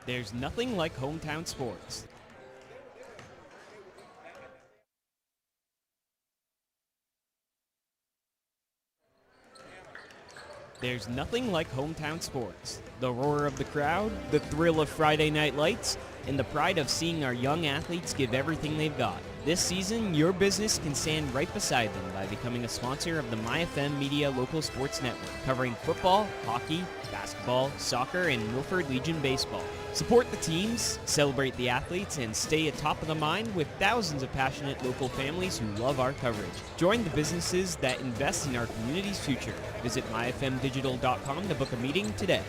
There's nothing like hometown sports. There's nothing like hometown sports. The roar of the crowd, the thrill of Friday night lights, and the pride of seeing our young athletes give everything they've got. This season, your business can stand right beside them by becoming a sponsor of the MyFM Media Local Sports Network, covering football, hockey, basketball, soccer, and Milford Legion baseball. Support the teams, celebrate the athletes, and stay atop of the mind with thousands of passionate local families who love our coverage. Join the businesses that invest in our community's future. Visit myfmdigital.com to book a meeting today.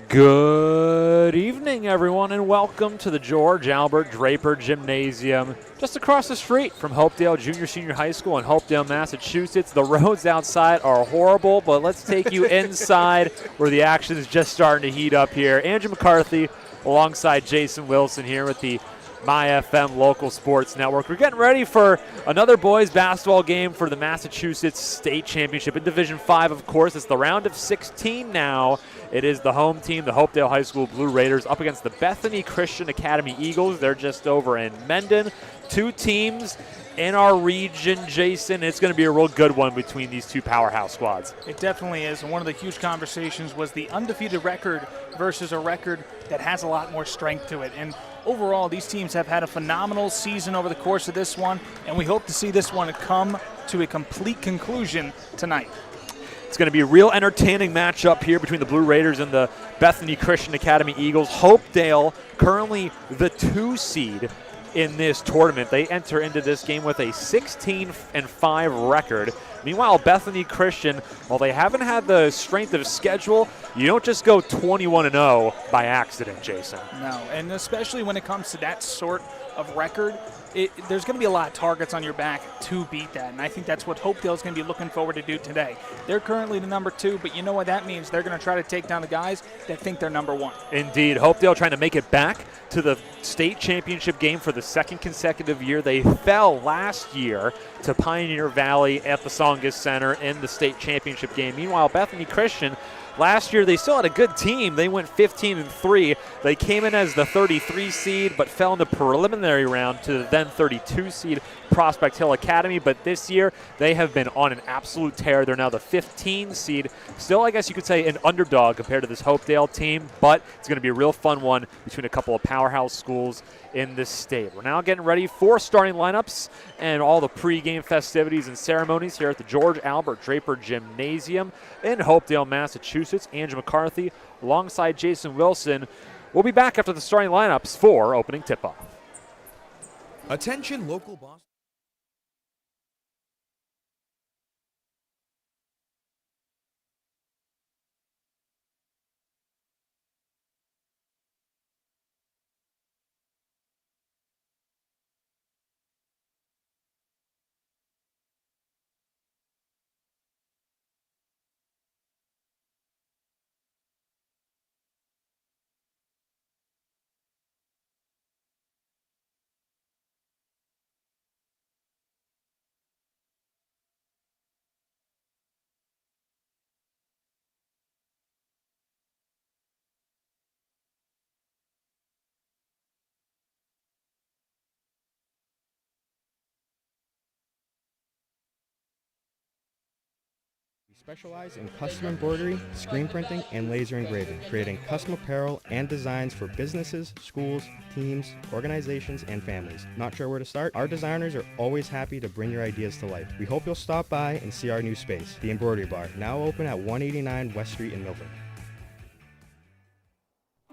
Good evening, everyone, and welcome to the George Albert Draper Gymnasium, just across the street from Hopedale Junior High School in Hopedale, Massachusetts. The roads outside are horrible, but let's take you inside where the action is just starting to heat up here. Andrew McCarthy alongside Jason Wilson here with the MyFM Local Sports Network. We're getting ready for another boys basketball game for the Massachusetts State Championship in Division 5, of course. It's the round of 16 now. It is the home team, the Hopedale High School Blue Raiders, up against the Bethany Christian Academy Eagles. They're just over in Mendon. Two teams in our region, Jason. It's going to be a real good one between these two powerhouse squads. It definitely is. And one of the huge conversations was the undefeated record versus a record that has a lot more strength to it. And overall, these teams have had a phenomenal season over the course of this one, and we hope to see this one come to a complete conclusion tonight. It's going to be a real entertaining matchup here between the Blue Raiders and the Bethany Christian Academy Eagles. Hopedale, currently the 2 seed in this tournament. They enter into this game with a 16-5 record. Meanwhile, Bethany Christian, while they haven't had the strength of schedule, you don't just go 21-0 by accident, Jason. No, and especially when it comes to that sort of record, there's going to be a lot of targets on your back to beat that, and I think that's what Hopedale is going to be looking forward to do today. They're currently the number 2, but you know what that means? They're going to try to take down the guys that think they're number 1. Indeed. Hopedale trying to make it back to the state championship game for the second consecutive year. They fell last year to Pioneer Valley at the Songus Center in the state championship game. Meanwhile, Bethany Christian, last year they still had a good team. They went 15-3. They came in as the 33 seed but fell in the preliminary round to the then 32 seed Prospect Hill Academy. But this year they have been on an absolute tear. They're now the 15 seed. Still, I guess you could say, an underdog compared to this Hopedale team, but it's going to be a real fun one between a couple of powerhouse schools in this state. We're now getting ready for starting lineups and all the pregame festivities and ceremonies here at the George Albert Draper Gymnasium in Hopedale, Massachusetts. Andrew McCarthy alongside Jason Wilson. We'll be back after the starting lineups for opening tip-off. Attention local Boston. We specialize in custom embroidery, screen printing, and laser engraving, creating custom apparel and designs for businesses, schools, teams, organizations, and families. Not sure where to start? Our designers are always happy to bring your ideas to life. We hope you'll stop by and see our new space, the Embroidery Bar, now open at 189 West Street in Milford.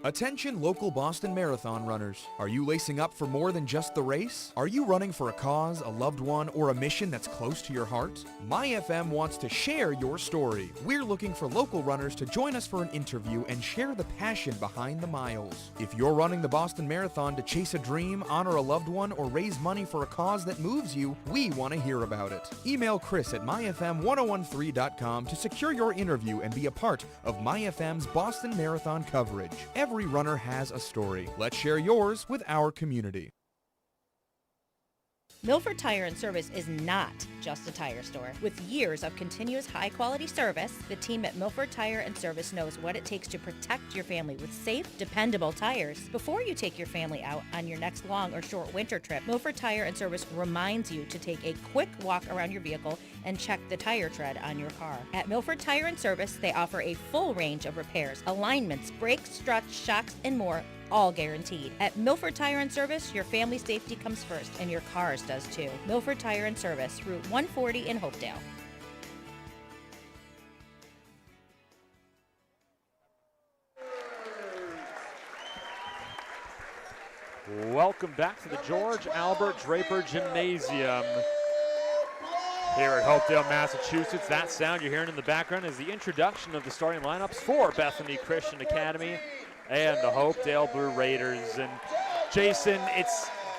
Attention local Boston Marathon runners. Are you lacing up for more than just the race? Are you running for a cause, a loved one, or a mission that's close to your heart? MyFM wants to share your story. We're looking for local runners to join us for an interview and share the passion behind the miles. If you're running the Boston Marathon to chase a dream, honor a loved one, or raise money for a cause that moves you, we want to hear about it. Email Chris at myfm1013.com to secure your interview and be a part of MyFM's Boston Marathon coverage. Every runner has a story. Let's share yours with our community. Milford Tire and Service is not just a tire store. With years of continuous high-quality service, the team at Milford Tire and Service knows what it takes to protect your family with safe, dependable tires. Before you take your family out on your next long or short winter trip, Milford Tire and Service reminds you to take a quick walk around your vehicle and check the tire tread on your car. At Milford Tire and Service, they offer a full range of repairs, alignments, brakes, struts, shocks, and more, all guaranteed. At Milford Tire and Service, your family safety comes first, and your cars does too. Milford Tire and Service, Route 140 in Hopedale. Welcome back to the George Albert Draper Gymnasium here at Hopedale, Massachusetts. That sound you're hearing in the background is the introduction of the starting lineups for Bethany Christian Academy and the Hopedale Blue Raiders. And Jason,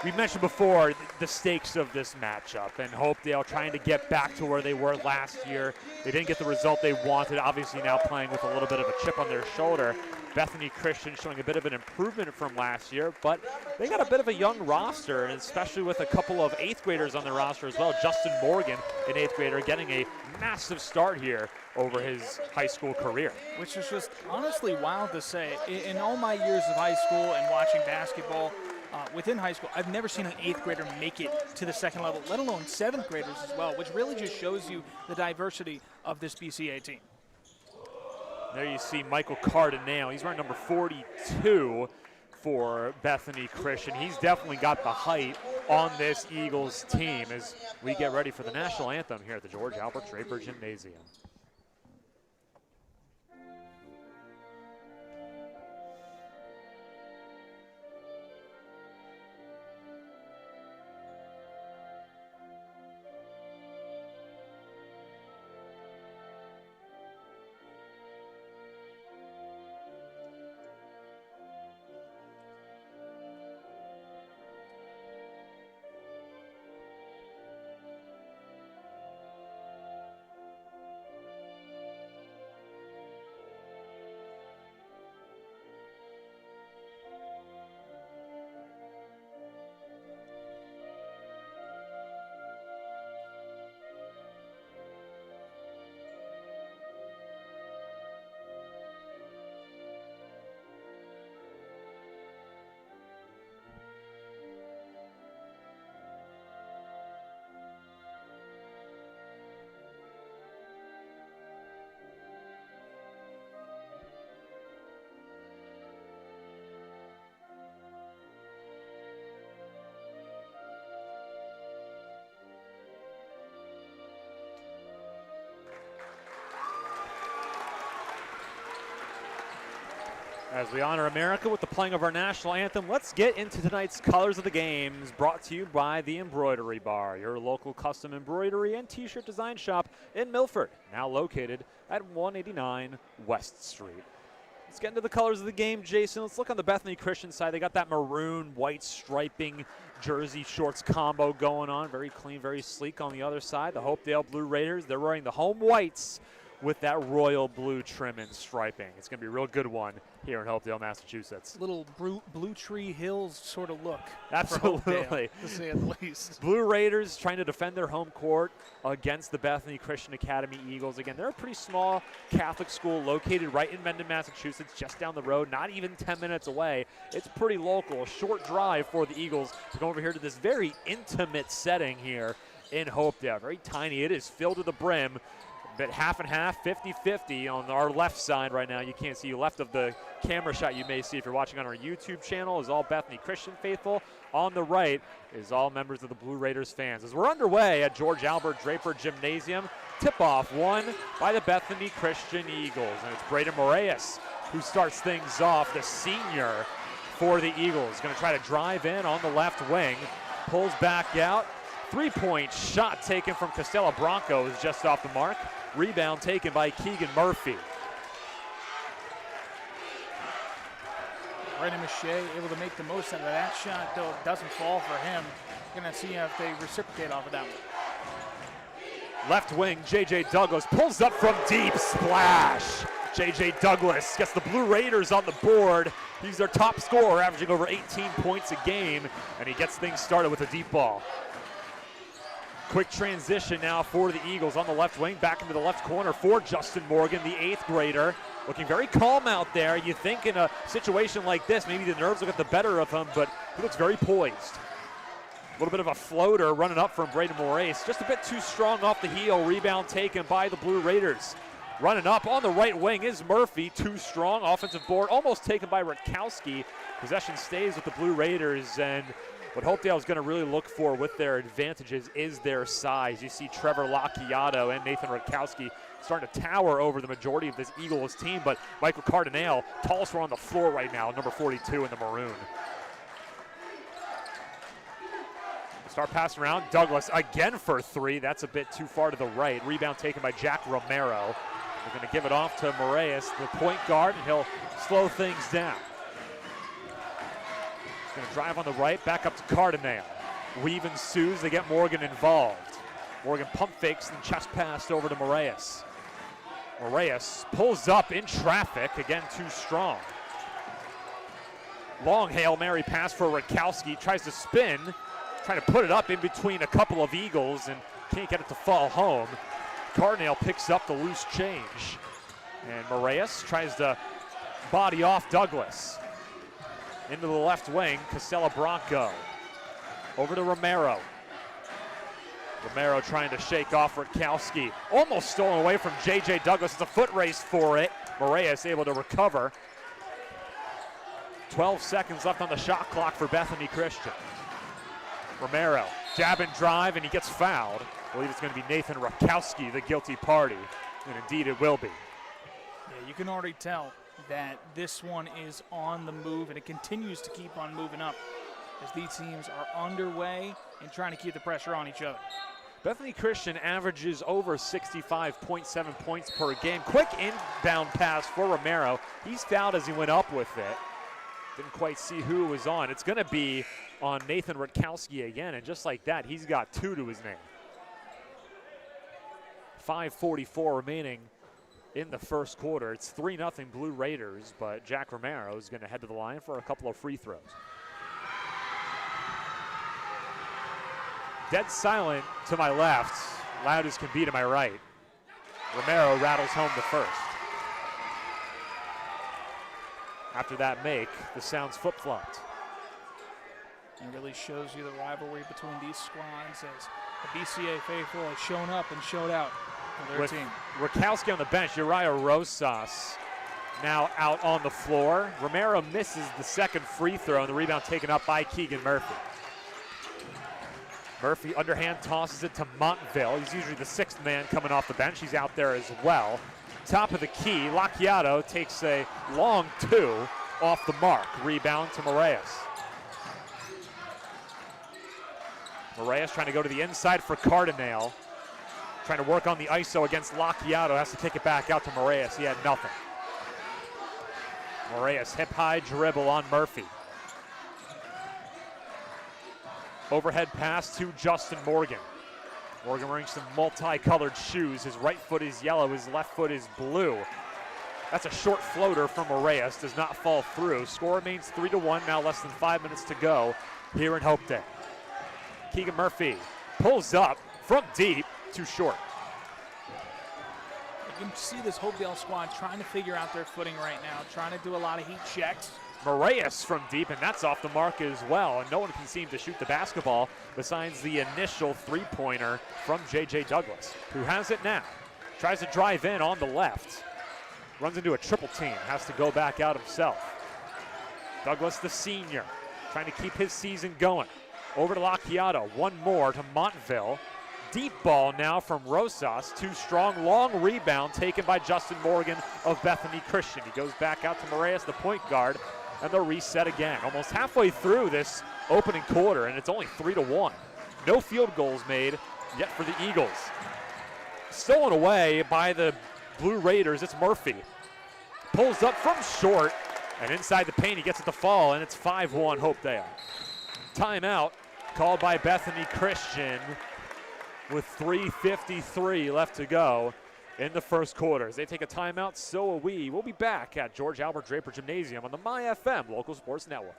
we mentioned before the stakes of this matchup, and Hopedale trying to get back to where they were last year. They didn't get the result they wanted, obviously now playing with a little bit of a chip on their shoulder. Bethany Christian showing a bit of an improvement from last year, but they got a bit of a young roster, and especially with a couple of 8th graders on their roster as well. Justin Morgan, an 8th grader, getting a massive start here over his high school career. Which is just honestly wild to say. In all my years of high school and watching basketball, within high school, I've never seen an 8th grader make it to the second level, let alone 7th graders as well, which really just shows you the diversity of this BCA team. There you see Michael Cardinale. He's wearing number 42 for Bethany Christian. He's definitely got the height on this Eagles team as we get ready for the national anthem here at the George Albert Draper Gymnasium. As we honor America with the playing of our national anthem, let's get into tonight's Colors of the Games, brought to you by the Embroidery Bar, your local custom embroidery and t-shirt design shop in Milford, now located at 189 West Street. Let's get into the colors of the game, Jason. Let's look on the Bethany Christian side. They got that maroon, white striping jersey shorts combo going on. Very clean, very sleek on the other side. The Hopedale Blue Raiders, they're wearing the home whites with that royal blue trim and striping. It's going to be a real good one here in Hopedale, Massachusetts. Little Blue Tree Hills sort of look. Absolutely. Hopedale, to say the least. Blue Raiders trying to defend their home court against the Bethany Christian Academy Eagles. Again, they're a pretty small Catholic school located right in Mendon, Massachusetts, just down the road, not even 10 minutes away. It's pretty local, a short drive for the Eagles to go over here to this very intimate setting here in Hopedale. Very tiny. It is filled to the brim. But half and half, 50-50 on our left side right now. You can't see left of the camera shot you may see if you're watching on our YouTube channel is all Bethany Christian faithful. On the right is all members of the Blue Raiders fans. As we're underway at George Albert Draper Gymnasium, tip-off won by the Bethany Christian Eagles. And it's Braden Moraes who starts things off, the senior for the Eagles. Going to try to drive in on the left wing, pulls back out. Three-point shot taken from Costello Broncos just off the mark. Rebound taken by Keegan Murphy. Brendan Mache able to make the most out of that shot, though it doesn't fall for him. Going to see if they reciprocate off of that one. Left wing, J.J. Douglas pulls up from deep, splash. J.J. Douglas gets the Blue Raiders on the board. He's their top scorer, averaging over 18 points a game, and he gets things started with a deep ball. Quick transition now for the Eagles on the left wing, back into the left corner for Justin Morgan, the 8th grader. Looking very calm out there. You think in a situation like this, maybe the nerves will get the better of him, but he looks very poised. A little bit of a floater running up from Braden Moraes. Just a bit too strong off the heel. Rebound taken by the Blue Raiders. Running up on the right wing is Murphy. Too strong. Offensive board almost taken by Rutkowski. Possession stays with the Blue Raiders, and what Hopedale is going to really look for with their advantages is their size. You see Trevor Lacchiato and Nathan Rutkowski starting to tower over the majority of this Eagles team, but Michael Cardinale, tallest one on the floor right now, number 42 in the maroon. Start passing around. Douglas again for 3. That's a bit too far to the right. Rebound taken by Jack Romero. They're going to give it off to Moraes, the point guard, and he'll slow things down. He's going to drive on the right, back up to Cardinale. Weave ensues. They get Morgan involved. Morgan pump fakes and chest passed over to Moraes. Moraes pulls up in traffic. Again, too strong. Long Hail Mary pass for Rutkowski. Tries to spin. Trying to put it up in between a couple of Eagles and can't get it to fall home. Cardinale picks up the loose change. And Moraes tries to body off Douglas. Into the left wing, Casella Bronco. Over to Romero. Romero trying to shake off Rutkowski. Almost stolen away from J.J. Douglas. It's a foot race for it. Moraes able to recover. 12 seconds left on the shot clock for Bethany Christian. Romero, jab and drive, and he gets fouled. I believe it's going to be Nathan Rutkowski, the guilty party, and indeed it will be. Yeah, you can already tell that this one is on the move, and it continues to keep on moving up as these teams are underway and trying to keep the pressure on each other. Bethany Christian averages over 65.7 points per game. Quick inbound pass for Romero. He's fouled as he went up with it. Didn't quite see who it was on. It's going to be on Nathan Rutkowski again, and just like that, he's got 2 to his name. 5:44 remaining in the first quarter. It's 3-0 Blue Raiders, but Jack Romero is going to head to the line for a couple of free throws. Dead silent to my left, loud as can be to my right. Romero rattles home the first. After that make, the sounds flip-flopped. It really shows you the rivalry between these squads as the BCA faithful has shown up and showed out for their team. Rutkowski on the bench, Uriah Rosas now out on the floor. Romero misses the second free throw, and the rebound taken up by Keegan Murphy. Murphy underhand tosses it to Montville. He's usually the 6th man coming off the bench. He's out there as well. Top of the key, Lacchiato takes a long 2 off the mark. Rebound to Moraes. Moraes trying to go to the inside for Cardinale. Trying to work on the ISO against Lacchiato. Has to kick it back out to Moraes. He had nothing. Moraes hip-high dribble on Murphy. Overhead pass to Justin Morgan. Morgan wearing some multicolored shoes. His right foot is yellow, his left foot is blue. That's a short floater from Moraes, does not fall through. Score remains 3-1, now less than 5 minutes to go here in Hopedale. Keegan Murphy pulls up from deep, too short. You can see this Hopedale squad trying to figure out their footing right now, trying to do a lot of heat checks. Moraes from deep, and that's off the mark as well. And no one can seem to shoot the basketball besides the initial three-pointer from J.J. Douglas, who has it now. Tries to drive in on the left. Runs into a triple team, has to go back out himself. Douglas, the senior, trying to keep his season going. Over to Lacchiato, one more to Montville. Deep ball now from Rosas, too strong, long rebound taken by Justin Morgan of Bethany Christian. He goes back out to Moraes, the point guard, and they'll reset again. Almost halfway through this opening quarter, and it's only 3-1. No field goals made yet for the Eagles. Stolen away by the Blue Raiders, it's Murphy. Pulls up from short, and inside the paint he gets it to fall, and it's 5-1 Hopedale. Timeout called by Bethany Christian with 3:53 left to go in the first quarter. As they take a timeout, so will we. We'll be back at George Albert Draper Gymnasium on the MyFM Local Sports Network.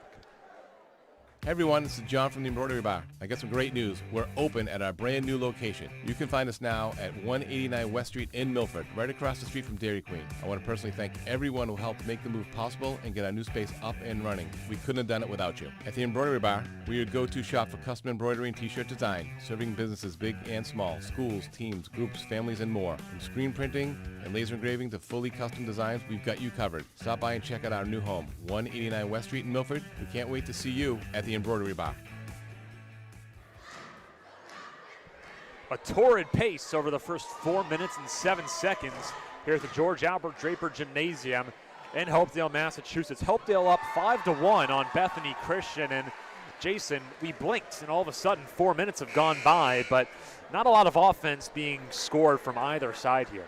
Hey everyone, this is John from the Embroidery Bar. I got some great news. We're open at our brand new location. You can find us now at 189 West Street in Milford, right across the street from Dairy Queen. I want to personally thank everyone who helped make the move possible and get our new space up and running. We couldn't have done it without you. At the Embroidery Bar, we're your go-to shop for custom embroidery and t-shirt design, serving businesses big and small, schools, teams, groups, families, and more. From screen printing and laser engraving to fully custom designs, we've got you covered. Stop by and check out our new home, 189 West Street in Milford. We can't wait to see you at the Embroidery Bar. A torrid pace over the first 4 minutes and 7 seconds here at the George Albert Draper Gymnasium in Hopedale, Massachusetts. Hopedale up 5-1 on Bethany Christian. And Jason, we blinked and all of a sudden 4 minutes have gone by, but not a lot of offense being scored from either side here.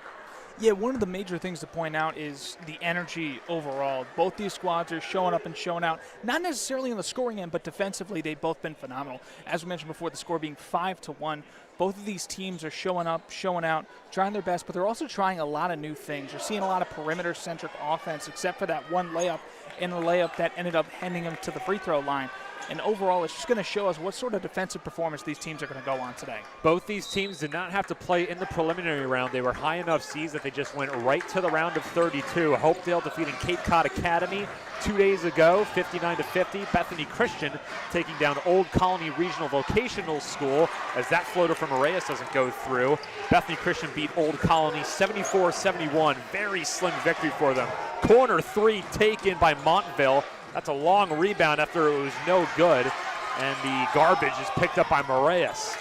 Yeah, one of the major things to point out is the energy overall. Both these squads are showing up and showing out, not necessarily on the scoring end, but defensively they've both been phenomenal. As we mentioned before, the score being 5-1. Both of these teams are showing up, showing out, trying their best, but they're also trying a lot of new things. You're seeing a lot of perimeter-centric offense, except for that one layup and a layup that ended up handing them to the free throw line. And overall, it's just going to show us what sort of defensive performance these teams are going to go on today. Both these teams did not have to play in the preliminary round. They were high enough seeds that they just went right to the round of 32. Hopedale defeating Cape Cod Academy 2 days ago, 59-50. Bethany Christian taking down Old Colony Regional Vocational School as that floater from Moraes doesn't go through. Bethany Christian beat Old Colony 74-71. Very slim victory for them. Corner three taken by Montville. That's a long rebound after it was no good, and the garbage is picked up by Moraes.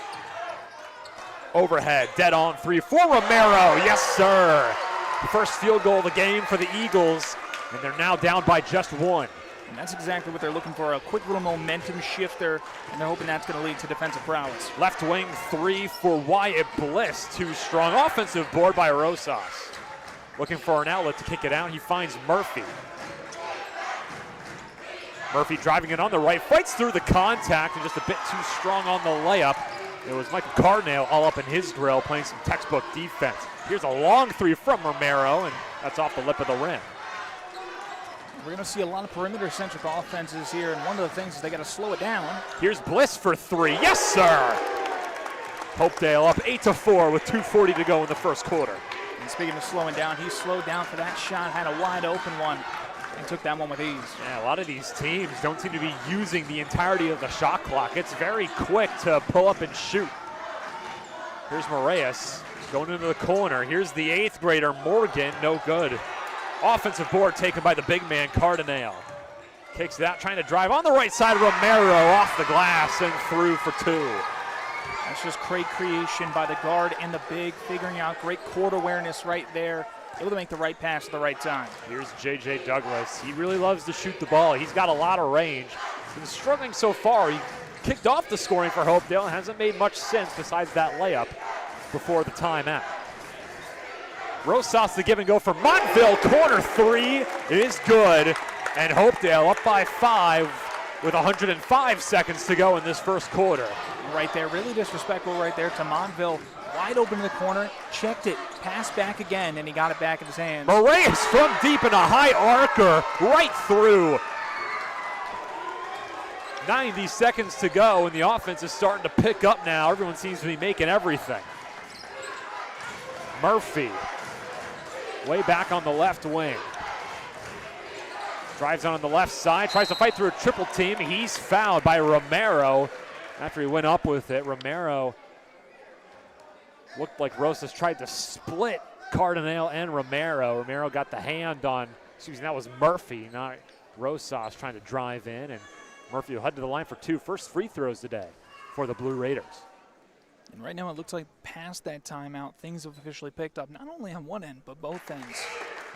Overhead, dead on three for Romero. Yes, sir. First field goal of the game for the Eagles, and they're now down by just one. And that's exactly what they're looking for, a quick little momentum shifter, and they're hoping that's going to lead to defensive prowess. Left wing three for Wyatt Bliss. Too strong. Offensive board by Rosas. Looking for an outlet to kick it out. He finds Murphy. Murphy driving it on the right, fights through the contact and just a bit too strong on the layup. It was Michael Cardinale all up in his grill playing some textbook defense. Here's a long three from Romero, and that's off the lip of the rim. We're going to see a lot of perimeter-centric offenses here, and one of the things is they got to slow it down. Here's Bliss for three. Yes, sir! Hopedale up 8-4 with 2:40 to go in the first quarter. And speaking of slowing down, he slowed down for that shot, had a wide open one, and took that one with ease. Yeah, a lot of these teams don't seem to be using the entirety of the shot clock. It's very quick to pull up and shoot. Here's Moraes going into the corner. Here's the eighth grader, Morgan, no good. Offensive board taken by the big man, Cardinale. Kicks it out, trying to drive on the right side, Romero off the glass and through for two. That's just great creation by the guard and the big, figuring out great court awareness right there. Able to make the right pass at the right time. Here's J.J. Douglas. He really loves to shoot the ball. He's got a lot of range. He's been struggling so far. He kicked off the scoring for Hopedale and hasn't made much sense besides that layup before the timeout. Rosas the give and go for Montville. Corner three. It is good. And Hopedale up by 5 with 105 seconds to go in this first quarter. Right there, really disrespectful right there to Montville. Wide open in the corner, checked it, passed back again, and he got it back in his hands. Moraes from deep in a high arcer, right through. 90 seconds to go, and the offense is starting to pick up now. Everyone seems to be making everything. Murphy, way back on the left wing. Drives on the left side, tries to fight through a triple team. He's fouled by Romero. After he went up with it, Romero looked like Rosas tried to split Cardinale and Romero. Romero got the hand on, that was Murphy, not Rosas trying to drive in, and Murphy will head to the line for 2 first free throws today for the Blue Raiders. And right now it looks like past that timeout, things have officially picked up, not only on one end, but both ends.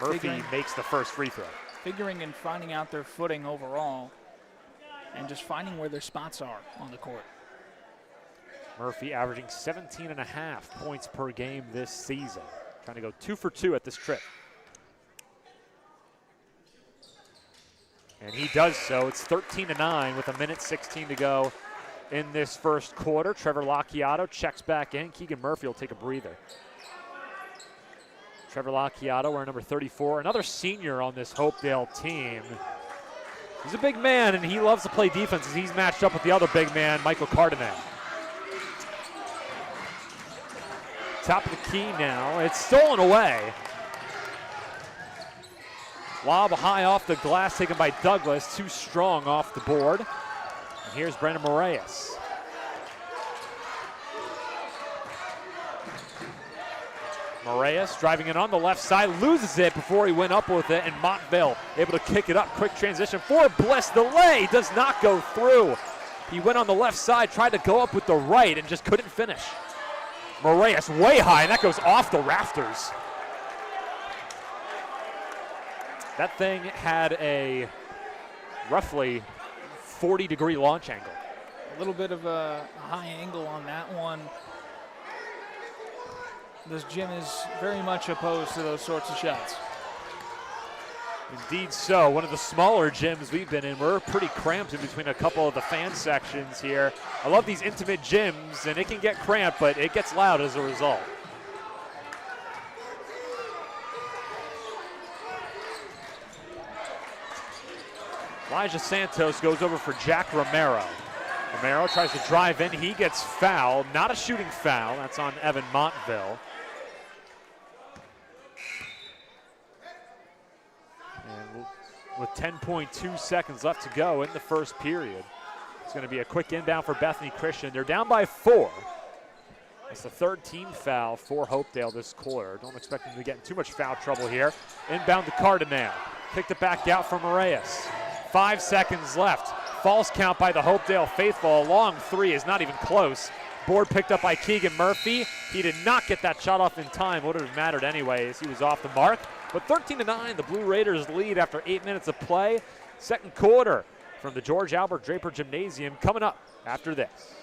Murphy makes the first free throw. Figuring and finding out their footing overall, and just finding where their spots are on the court. Murphy averaging 17.5 points per game this season. Trying to go 2 for 2 at this trip. And he does so. It's 13-9 with 1:16 to go in this first quarter. Trevor Lacchiato checks back in. Keegan Murphy will take a breather. Trevor Lacchiato wearing number 34, another senior on this Hopedale team. He's a big man, and he loves to play defense as he's matched up with the other big man, Michael Cardinale. Top of the key now. It's stolen away. Lob high off the glass taken by Douglas. Too strong off the board. And here's Brandon Moraes. Moraes driving it on the left side, loses it before he went up with it, and Montville able to kick it up. Quick transition for Bliss. The lay does not go through. He went on the left side, tried to go up with the right, and just couldn't finish. Moraes way high, and that goes off the rafters. That thing had a roughly 40-degree launch angle. A little bit of a high angle on that one. This gym is very much opposed to those sorts of shots. Indeed so. One of the smaller gyms we've been in. We're pretty cramped in between a couple of the fan sections here. I love these intimate gyms, and it can get cramped, but it gets loud as a result. Elijah Santos goes over for Jack Romero. Romero tries to drive in. He gets fouled. Not a shooting foul. That's on Evan Montville. And with 10.2 seconds left to go in the first period, it's going to be a quick inbound for Bethany Christian. They're down by 4. It's the third team foul for Hopedale this quarter. Don't expect them to get in too much foul trouble here. Inbound to Cardinale. Kicked it back out for Moraes. 5 seconds left. False count by the Hopedale faithful. A long three is not even close. Board picked up by Keegan Murphy. He did not get that shot off in time. Would have mattered anyway as he was off the mark. But 13-9, the Blue Raiders lead after 8 minutes of play. Second quarter from the George Albert Draper Gymnasium coming up after this.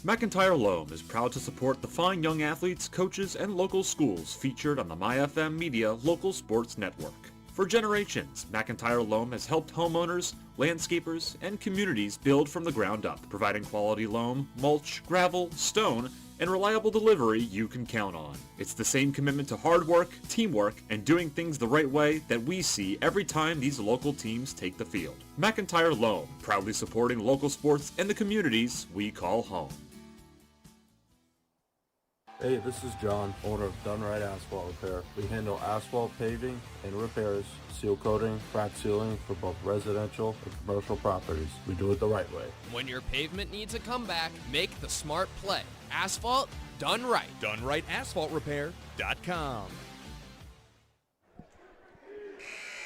McIntyre Loam is proud to support the fine young athletes, coaches, and local schools featured on the MyFM Media Local Sports Network. For generations, McIntyre Loam has helped homeowners, landscapers, and communities build from the ground up, providing quality loam, mulch, gravel, stone, and reliable delivery you can count on. It's the same commitment to hard work, teamwork, and doing things the right way that we see every time these local teams take the field. McIntyre Loam, proudly supporting local sports and the communities we call home. Hey, this is John, owner of Done Right Asphalt Repair. We handle asphalt paving and repairs, seal coating, crack sealing for both residential and commercial properties. We do it the right way. When your pavement needs a comeback, make the smart play. Asphalt done right. DoneRightAsphaltRepair.com.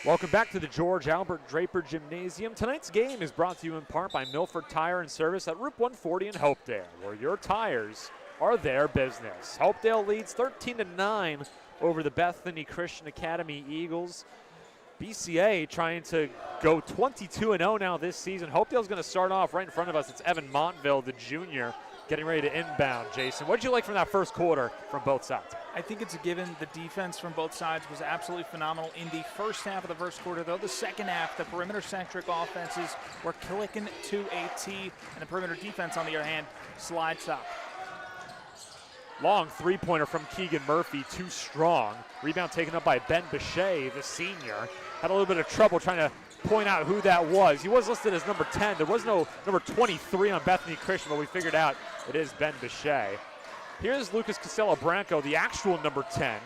Welcome back to the George Albert Draper Gymnasium. Tonight's game is brought to you in part by Milford Tire and Service at Route 140 in Hopedale, where your tires are their business. Hopedale leads 13-9 over the Bethany Christian Academy Eagles. BCA trying to go 22-0 now this season. Hopedale's going to start off right in front of us. It's Evan Montville, the junior, getting ready to inbound. Jason, what did you like from that first quarter from both sides? I think it's a given. The defense from both sides was absolutely phenomenal in the first half of the first quarter, though. The second half, the perimeter-centric offenses were clicking to a T, and the perimeter defense, on the other hand, slides up. Long three-pointer from Keegan Murphy, too strong. Rebound taken up by Ben Bechet, the senior. Had a little bit of trouble trying to point out who that was. He was listed as number 10. There was no number 23 on Bethany Christian, but we figured out it is Ben Bechet. Here's Lucas Casello-Branco, the actual number 10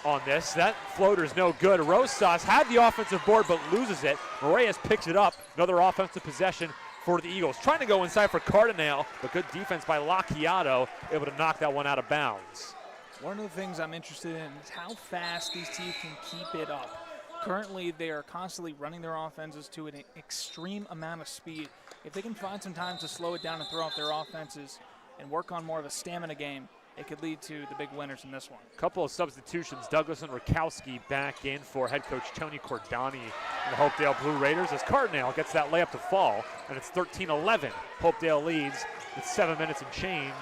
on this. That floater's no good. Rosas had the offensive board but loses it. Moraes picks it up. Another offensive possession for the Eagles. Trying to go inside for Cardinale, but good defense by Lacchiato, able to knock that one out of bounds. One of the things I'm interested in is how fast these teams can keep it up. Currently, they are constantly running their offenses to an extreme amount of speed. If they can find some time to slow it down and throw off their offenses and work on more of a stamina game, it could lead to the big winners in this one. A couple of substitutions. Douglas and Rakowski back in for head coach Tony Cordani and the Hopedale Blue Raiders as Cardinale gets that layup to fall, and it's 13-11. Hopedale leads with 7 minutes and change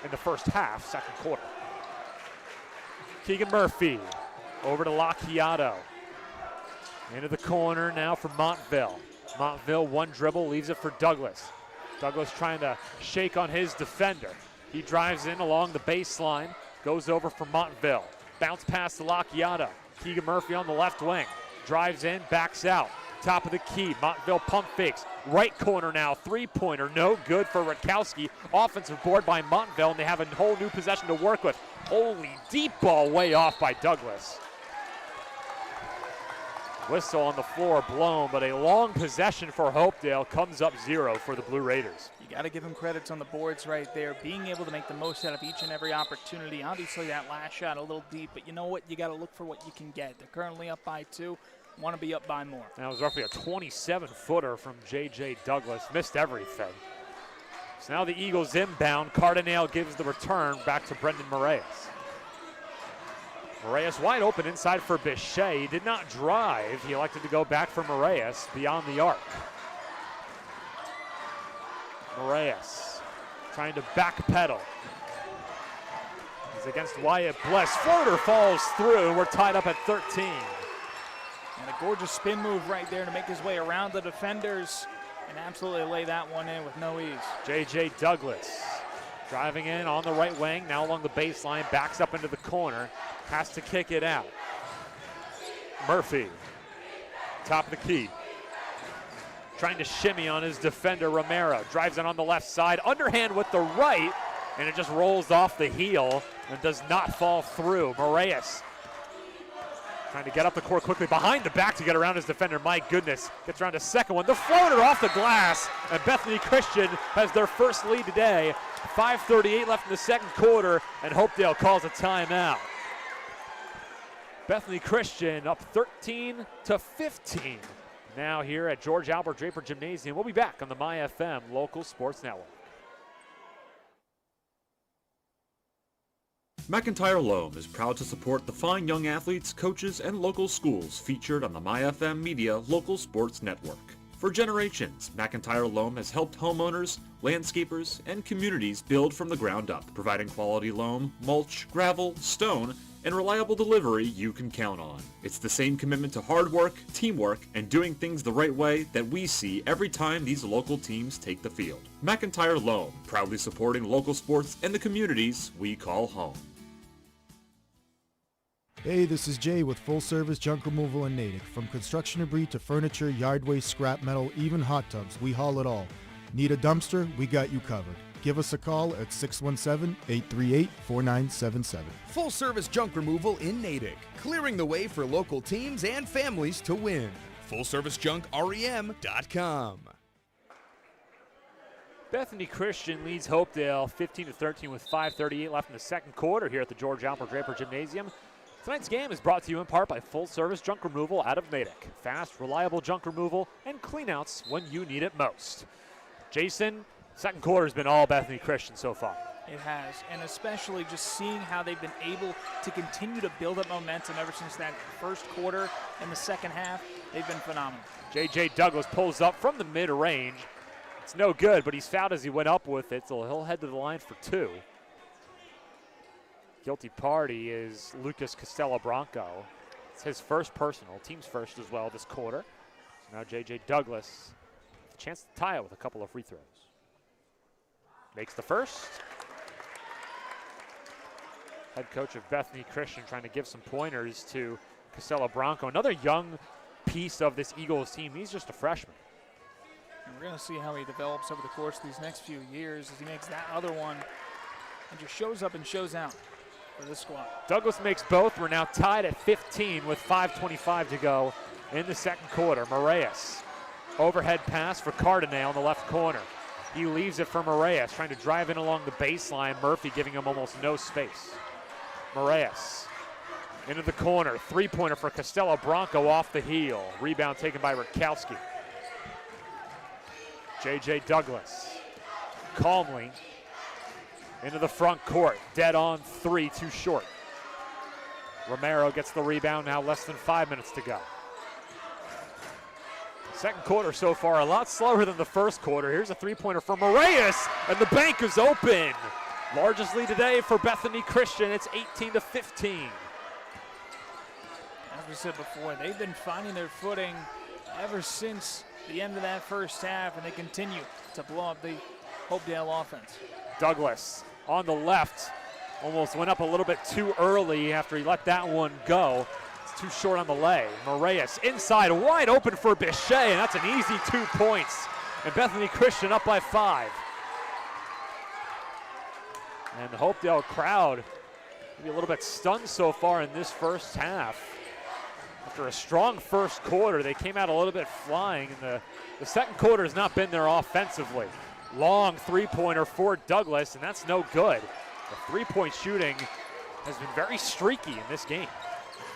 in the first half, second quarter. Keegan Murphy over to Lacchiato. Into the corner now for Montville. Montville, one dribble, leaves it for Douglas. Douglas trying to shake on his defender. He drives in along the baseline, goes over for Montville. Bounce pass to Lacchiato. Keegan Murphy on the left wing. Drives in, backs out. Top of the key, Montville pump fakes. Right corner now, three-pointer, no good for Rakowski. Offensive board by Montville, and they have a whole new possession to work with. Holy, deep ball way off by Douglas. Whistle on the floor blown, but a long possession for Hopedale comes up 0 for the Blue Raiders. You got to give them credits on the boards right there, being able to make the most out of each and every opportunity. Obviously, that last shot a little deep, but you know what? You got to look for what you can get. They're currently up by 2. Want to be up by more. That was roughly a 27-footer from J.J. Douglas. Missed everything. So now the Eagles inbound. Cardinale gives the return back to Brendan Moraes. Moraes wide open inside for Bichet. He did not drive. He elected to go back for Moraes beyond the arc. Moraes trying to backpedal. He's against Wyatt Bless. Floater falls through. We're tied up at 13. And a gorgeous spin move right there to make his way around the defenders and absolutely lay that one in with no ease. J.J. Douglas driving in on the right wing, now along the baseline, backs up into the corner, has to kick it out. Murphy, top of the key, trying to shimmy on his defender, Romero, drives it on the left side, underhand with the right, and it just rolls off the heel and does not fall through. Moraes trying to get up the court quickly, behind the back to get around his defender. My goodness, gets around a second one. The floater off the glass, and Bethany Christian has their first lead today. 5:38 left in the second quarter, and Hopedale calls a timeout. Bethany Christian up 13-15 now here at George Albert Draper Gymnasium. We'll be back on the MyFM Local Sports Network. McIntyre Loam is proud to support the fine young athletes, coaches, and local schools featured on the MyFM Media Local Sports Network. For generations, McIntyre Loam has helped homeowners, landscapers, and communities build from the ground up, providing quality loam, mulch, gravel, stone, and reliable delivery you can count on. It's the same commitment to hard work, teamwork, and doing things the right way that we see every time these local teams take the field. McIntyre Loam, proudly supporting local sports and the communities we call home. Hey, this is Jay with Full Service Junk Removal in Natick. From construction debris to furniture, yard waste, scrap metal, even hot tubs, we haul it all. Need a dumpster? We got you covered. Give us a call at 617-838-4977. Full service junk removal in Natick, clearing the way for local teams and families to win. FullServiceJunkREM.com. Bethany Christian leads Hopedale 15-13 with 5:38 left in the second quarter here at the George Albert Draper Gymnasium. Tonight's game is brought to you in part by Full Service Junk Removal out of Natick. Fast, reliable junk removal and cleanouts when you need it most. Jason, second quarter has been all Bethany Christian so far. It has, and especially just seeing how they've been able to continue to build up momentum ever since that first quarter and the second half. They've been phenomenal. J.J. Douglas pulls up from the mid-range. It's no good, but he's fouled as he went up with it, so he'll head to the line for 2. Guilty party is Lucas Costello-Bronco. It's his first personal, team's first as well this quarter. So now J.J. Douglas with a chance to tie it with a couple of free throws. Makes the first. Head coach of Bethany Christian trying to give some pointers to Costello-Bronco. Another young piece of this Eagles team. He's just a freshman. And we're going to see how he develops over the course of these next few years as he makes that other one and just shows up and shows out for this squad. Douglas makes both. We're now tied at 15 with 5:25 to go in the second quarter. Moraes, overhead pass for Cardinale in the left corner. He leaves it for Moraes, trying to drive in along the baseline. Murphy giving him almost no space. Moraes into the corner. Three-pointer for Costello-Bronco off the heel. Rebound taken by Rakowski. J.J. Douglas calmly into the front court. Dead on 3, too short. Romero gets the rebound, now less than 5 minutes to go. Second quarter so far a lot slower than the first quarter. Here's a three-pointer for Moraes, and the bank is open. Largest lead today for Bethany Christian. It's 18-15. As we said before, they've been finding their footing ever since the end of that first half, and they continue to blow up the Hopedale offense. Douglas on the left almost went up a little bit too early after he let that one go. It's too short on the lay. Moraes inside, wide open for Bichet, and that's an easy 2 points. And Bethany Christian up by 5. And the Hopedale crowd maybe a little bit stunned so far in this first half. After a strong first quarter, they came out a little bit flying, and the second quarter has not been there offensively. Long three-pointer for Douglas, and that's no good. The three-point shooting has been very streaky in this game.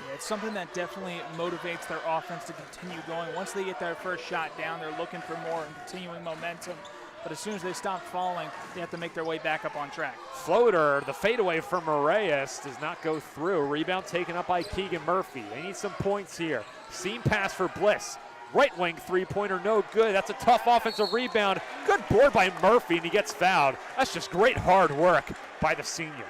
Yeah, it's something that definitely motivates their offense to continue going. Once they get their first shot down, they're looking for more and continuing momentum. But as soon as they stop falling, they have to make their way back up on track. Floater, the fadeaway from Moraes does not go through. Rebound taken up by Keegan Murphy. They need some points here. Seam pass for Bliss. Right wing three-pointer, no good. That's a tough offensive rebound. Good board by Murphy, and he gets fouled. That's just great hard work by the senior.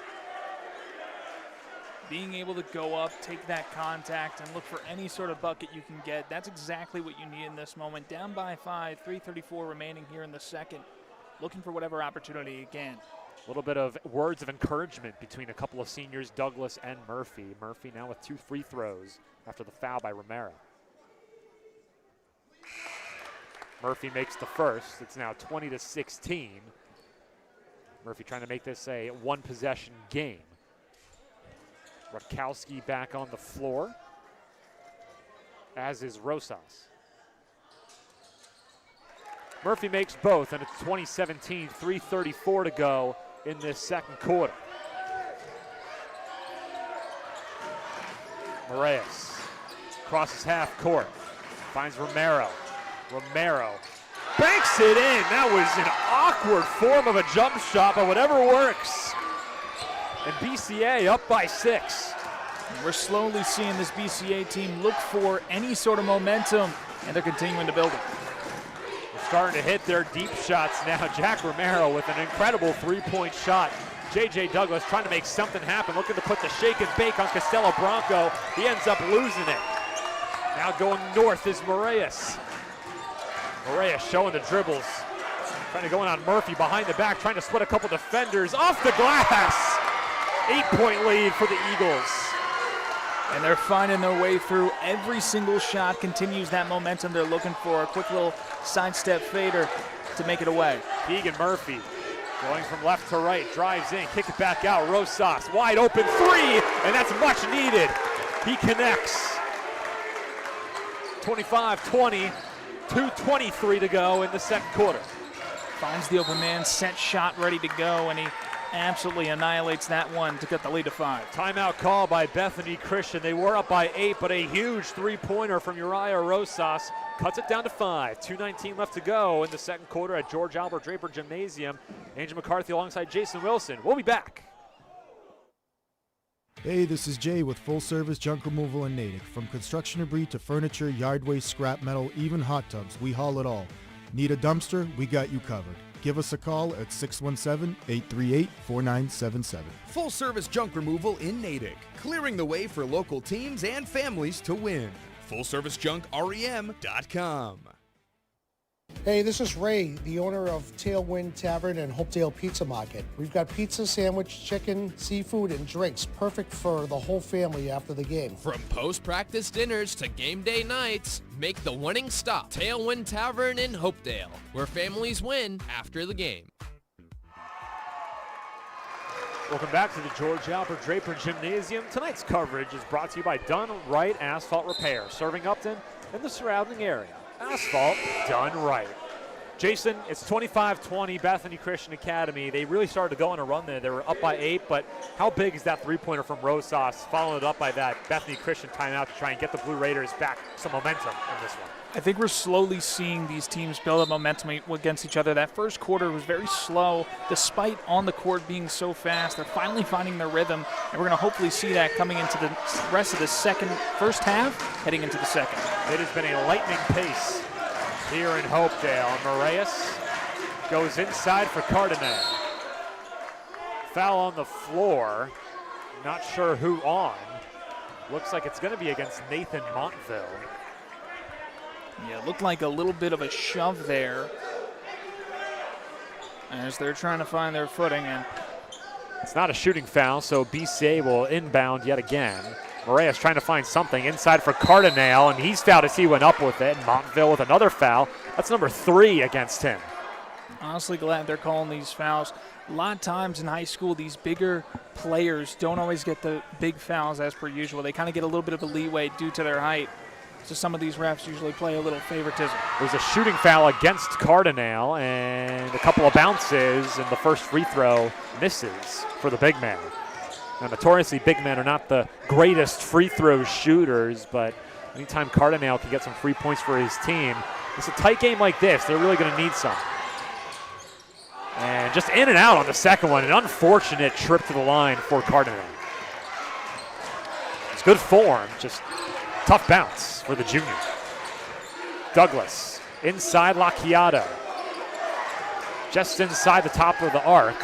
Being able to go up, take that contact, and look for any sort of bucket you can get. That's exactly what you need in this moment. Down by 5, 3:34 remaining here in the second. Looking for whatever opportunity you can. A little bit of words of encouragement between a couple of seniors, Douglas and Murphy. Murphy now with 2 free throws after the foul by Romero. Murphy makes the first. It's now 20-16. Murphy trying to make this a one-possession game. Rakowski back on the floor, as is Rosas. Murphy makes both, and it's 20-17, 3:34 to go in this second quarter. Moraes crosses half court, finds Romero. Romero banks it in. That was an awkward form of a jump shot, but whatever works. And BCA up by 6. We're slowly seeing this BCA team look for any sort of momentum, and they're continuing to build it. They're starting to hit their deep shots now. Jack Romero with an incredible three-point shot. J.J. Douglas trying to make something happen, looking to put the shake and bake on Costello Bronco. He ends up losing it. Now going north is Moraes. Moraes showing the dribbles. Trying to go in on Murphy behind the back, trying to split a couple defenders. Off the glass! 8-point lead for the Eagles. And they're finding their way through. Every single shot continues that momentum they're looking for. A quick little sidestep fader to make it away. Keegan Murphy going from left to right, drives in, kick it back out. Rosas, wide open three, and that's much needed. He connects. 25-20, 2:23 to go in the second quarter. Finds the open man, set shot ready to go, and he absolutely annihilates that one to get the lead to 5. Timeout call by Bethany Christian. They were up by 8, but a huge three-pointer from Uriah Rosas cuts it down to 5. 2:19 left to go in the second quarter at George Albert Draper Gymnasium. Angel McCarthy alongside Jason Wilson. We'll be back. Hey, this is Jay with Full Service Junk Removal in Natick. From construction debris to furniture, yard waste, scrap metal, even hot tubs, we haul it all. Need a dumpster? We got you covered. Give us a call at 617-838-4977. Full service junk removal in Natick, clearing the way for local teams and families to win. FullServiceJunkREM.com. Hey, this is Ray, the owner of Tailwind Tavern and Hopedale Pizza Market. We've got pizza, sandwich, chicken, seafood, and drinks perfect for the whole family after the game. From post-practice dinners to game day nights, make the winning stop. Tailwind Tavern in Hopedale, where families win after the game. Welcome back to the George Albert Draper Gymnasium. Tonight's coverage is brought to you by Done Right Asphalt Repair, serving Upton and the surrounding area. Asphalt done right. Jason, it's 25-20, Bethany Christian Academy. They really started to go on a run there. They were up by 8, but how big is that three-pointer from Rosas, followed up by that Bethany Christian timeout to try and get the Blue Raiders back some momentum in this one? I think we're slowly seeing these teams build up momentum against each other. That first quarter was very slow, despite on the court being so fast. They're finally finding their rhythm, and we're going to hopefully see that coming into the rest of the first half, heading into the second. It has been a lightning pace here in Hopedale. Moraes goes inside for Cardenet. Foul on the floor. Not sure who on. Looks like it's going to be against Nathan Montville. Yeah, it looked like a little bit of a shove there as they're trying to find their footing. And it's not a shooting foul, so BCA will inbound yet again. Moraes trying to find something inside for Cardinale, and he's fouled as he went up with it. Montville with another foul. That's number 3 against him. Honestly glad they're calling these fouls. A lot of times in high school, these bigger players don't always get the big fouls as per usual. They kind of get a little bit of a leeway due to their height. So some of these refs usually play a little favoritism. There's a shooting foul against Cardinale and a couple of bounces, and the first free throw misses for the big man. Now, notoriously, big men are not the greatest free throw shooters, but anytime Cardinale can get some free points for his team, it's a tight game like this, they're really going to need some. And just in and out on the second one, an unfortunate trip to the line for Cardinale. It's good form, just tough bounce for the junior. Douglas inside Lacchiato. Just inside the top of the arc.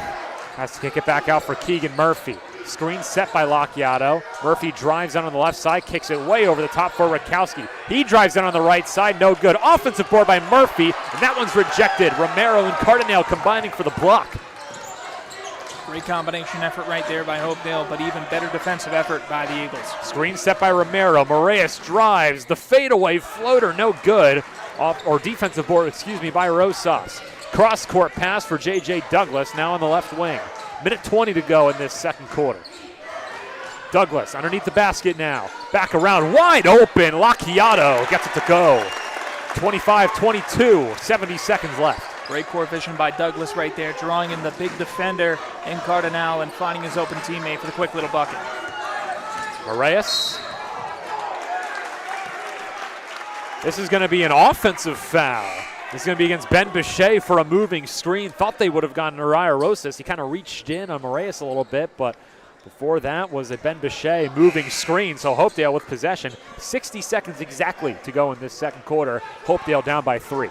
Has to kick it back out for Keegan Murphy. Screen set by Lacchiato. Murphy drives in on the left side, kicks it way over the top for Rutkowski. He drives in on the right side, no good. Offensive board by Murphy, and that one's rejected. Romero and Cardinale combining for the block. Great combination effort right there by Hopedale, but even better defensive effort by the Eagles. Screen set by Romero. Moraes drives. The fadeaway floater, no good. Defensive board, by Rosas. Cross-court pass for J.J. Douglas, now on the left wing. Minute 20 to go in this second quarter. Douglas underneath the basket now. Back around, wide open. Lacchiato gets it to go. 25-22, 70 seconds left. Great court vision by Douglas right there, drawing in the big defender in Cardinale and finding his open teammate for the quick little bucket. Moraes. This is going to be an offensive foul. This is going to be against Ben Bichet for a moving screen. Thought they would have gotten Uriah Rosas. He kind of reached in on Moraes a little bit, but before that was a Ben Bichet moving screen. So Hopedale with possession. 60 seconds exactly to go in this second quarter. Hopedale down by 3.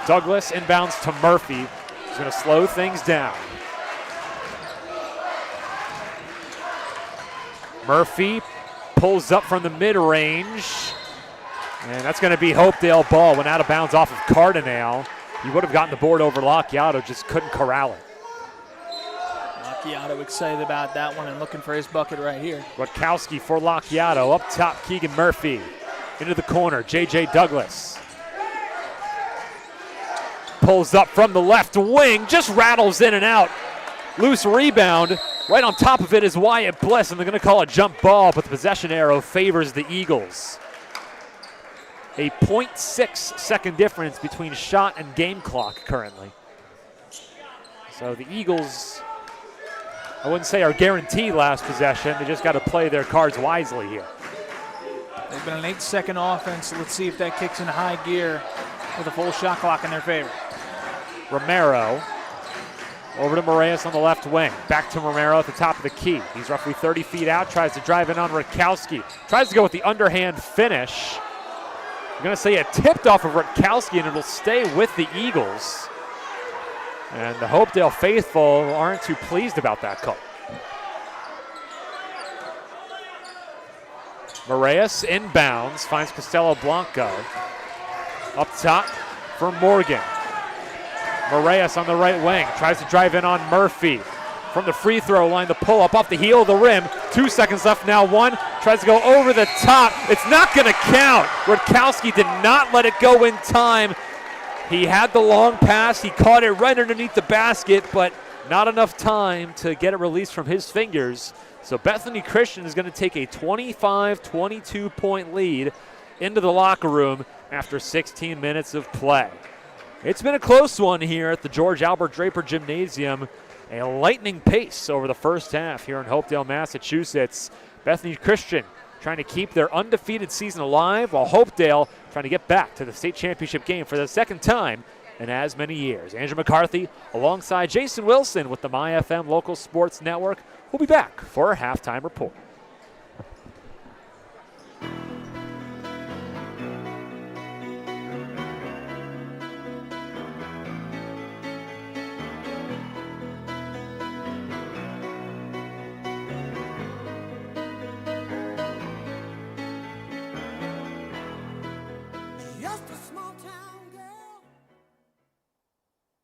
Douglas inbounds to Murphy. He's going to slow things down. Murphy pulls up from the mid-range. And that's going to be Hopedale ball. Went out of bounds off of Cardinale. He would have gotten the board over Lacchiato, just couldn't corral it. Lacchiato excited about that one and looking for his bucket right here. Rutkowski for Lacchiato. Up top, Keegan Murphy. Into the corner, J.J. Douglas. Pulls up from the left wing, just rattles in and out. Loose rebound. Right on top of it is Wyatt Bliss, and they're going to call a jump ball, but the possession arrow favors the Eagles. A 0.6 second difference between shot and game clock currently. So the Eagles, I wouldn't say are guaranteed last possession. They just got to play their cards wisely here. They've been an 8-second offense. So let's see if that kicks in high gear with a full shot clock in their favor. Romero over to Moraes on the left wing. Back to Romero at the top of the key. He's roughly 30 feet out, tries to drive in on Rutkowski. Tries to go with the underhand finish. I'm going to say it tipped off of Rutkowski, and it'll stay with the Eagles. And the Hopedale faithful aren't too pleased about that call. Moraes inbounds, finds Costello Blanco. Up top for Morgan. Moraes on the right wing, tries to drive in on Murphy. From the free throw line, the pull up off the heel of the rim. 2 seconds left now, one. Tries to go over the top. It's not going to count. Rutkowski did not let it go in time. He had the long pass. He caught it right underneath the basket, but not enough time to get it released from his fingers. So Bethany Christian is going to take a 25-22 point lead into the locker room after 16 minutes of play. It's been a close one here at the George Albert Draper Gymnasium. A lightning pace over the first half here in Hopedale, Massachusetts. Bethany Christian trying to keep their undefeated season alive, while Hopedale trying to get back to the state championship game for the second time in as many years. Andrew McCarthy alongside Jason Wilson with the MyFM Local Sports Network. We'll be back for our halftime report.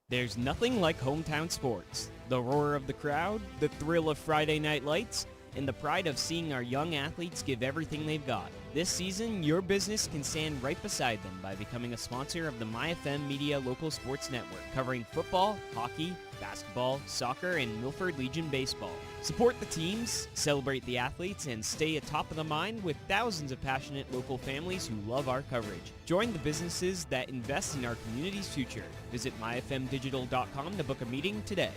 There's nothing like hometown sports. The roar of the crowd, the thrill of Friday night lights, and the pride of seeing our young athletes give everything they've got. This season, your business can stand right beside them by becoming a sponsor of the MyFM Media Local Sports Network, covering football, hockey, basketball, soccer, and Milford Legion baseball. Support the teams, celebrate the athletes, and stay atop of the mind with thousands of passionate local families who love our coverage. Join the businesses that invest in our community's future. Visit myfmdigital.com to book a meeting today.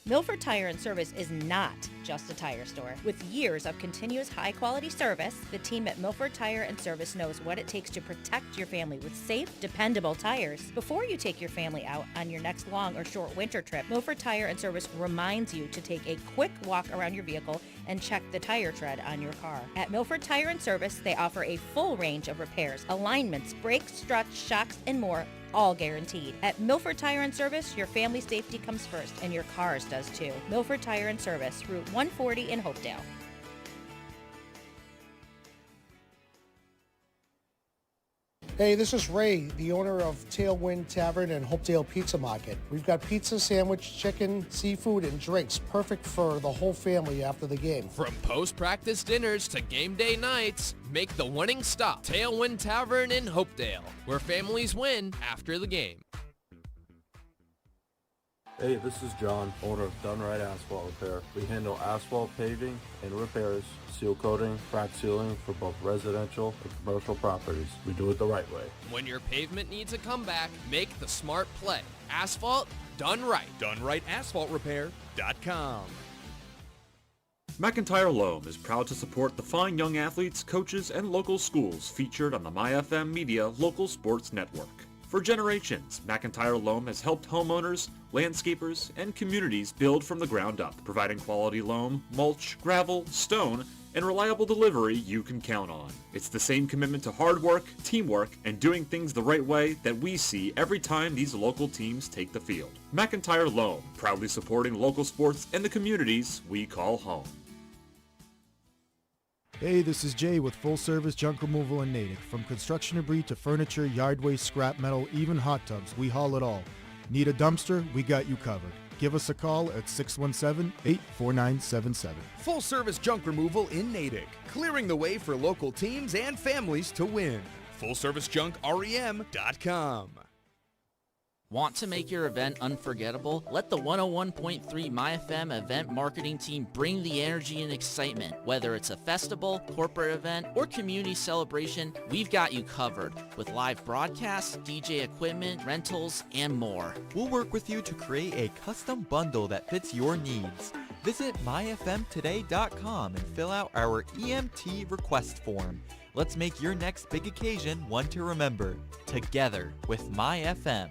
Milford Tire and Service is not just a tire store. With years of continuous high-quality service, the team at Milford Tire and Service knows what it takes to protect your family with safe, dependable tires. Before you take your family out on your next long or short winter trip, Milford Tire and Service reminds you to take a quick walk around your vehicle and check the tire tread on your car. At Milford Tire and Service, they offer a full range of repairs, alignments, brakes, struts, shocks, and more, all guaranteed. At Milford Tire and Service, your family safety comes first, and your car's does too. Milford Tire and Service, Route 140 in Hopedale. Hey, this is Ray, the owner of Tailwind Tavern and Hopedale Pizza Market. We've got pizza, sandwich, chicken, seafood, and drinks perfect for the whole family after the game. From post-practice dinners to game day nights, make the winning stop. Tailwind Tavern in Hopedale, where families win after the game. Hey, this is John, owner of Done Right Asphalt Repair. We handle asphalt paving and repairs, seal coating, crack sealing for both residential and commercial properties. We do it the right way. When your pavement needs a comeback, make the smart play. Asphalt done right. DoneRightAsphaltRepair.com. McIntyre Loam is proud to support the fine young athletes, coaches, and local schools featured on the MyFM Media Local Sports Network. For generations, McIntyre Loam has helped homeowners, landscapers, and communities build from the ground up, providing quality loam, mulch, gravel, stone, and reliable delivery you can count on. It's the same commitment to hard work, teamwork, and doing things the right way that we see every time these local teams take the field. McIntyre Loam, proudly supporting local sports and the communities we call home. Hey, this is Jay with Full Service Junk Removal in Natick. From construction debris to furniture, yard waste, scrap metal, even hot tubs, we haul it all. Need a dumpster? We got you covered. Give us a call at 617-849-77. Full service junk removal in Natick, clearing the way for local teams and families to win. FullServiceJunkREM.com. Want to make your event unforgettable? Let the 101.3 MyFM event marketing team bring the energy and excitement. Whether it's a festival, corporate event, or community celebration, we've got you covered with live broadcasts, DJ equipment, rentals, and more. We'll work with you to create a custom bundle that fits your needs. Visit myfmtoday.com and fill out our EMT request form. Let's make your next big occasion one to remember. Together with MyFM.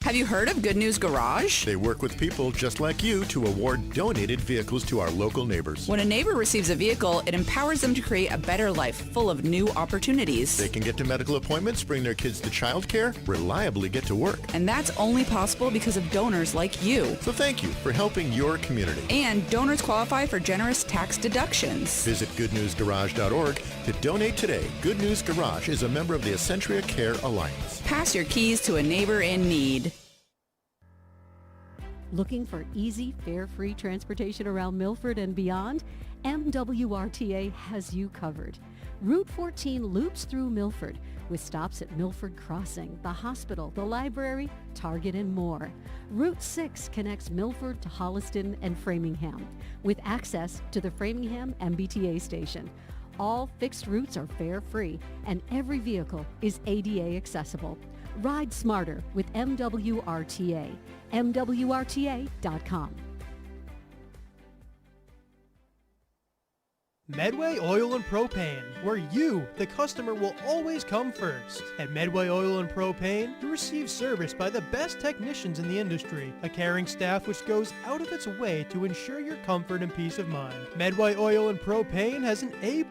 Have you heard of Good News Garage? They work with people just like you to award donated vehicles to our local neighbors. When a neighbor receives a vehicle, it empowers them to create a better life full of new opportunities. They can get to medical appointments, bring their kids to childcare, reliably get to work. And that's only possible because of donors like you. So thank you for helping your community. And donors qualify for generous tax deductions. Visit goodnewsgarage.org to donate today. Good News Garage is a member of the Essentia Care Alliance. Pass your keys to a neighbor in need. Looking for easy, fare-free transportation around Milford and beyond? MWRTA has you covered. Route 14 loops through Milford with stops at Milford Crossing, the hospital, the library, Target, and more. Route 6 connects Milford to Holliston and Framingham with access to the Framingham MBTA station. All fixed routes are fare-free and every vehicle is ADA accessible. Ride smarter with MWRTA. MWRTA.com. Medway Oil and Propane, where you, the customer, will always come first. At Medway Oil and Propane, you receive service by the best technicians in the industry, a caring staff which goes out of its way to ensure your comfort and peace of mind. Medway Oil and Propane has an A+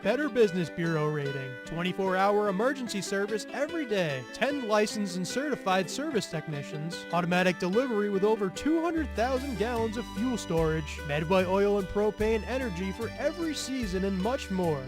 Better Business Bureau rating, 24-hour emergency service every day, 10 licensed and certified service technicians, automatic delivery with over 200,000 gallons of fuel storage, Medway Oil and Propane energy for every season, and much more.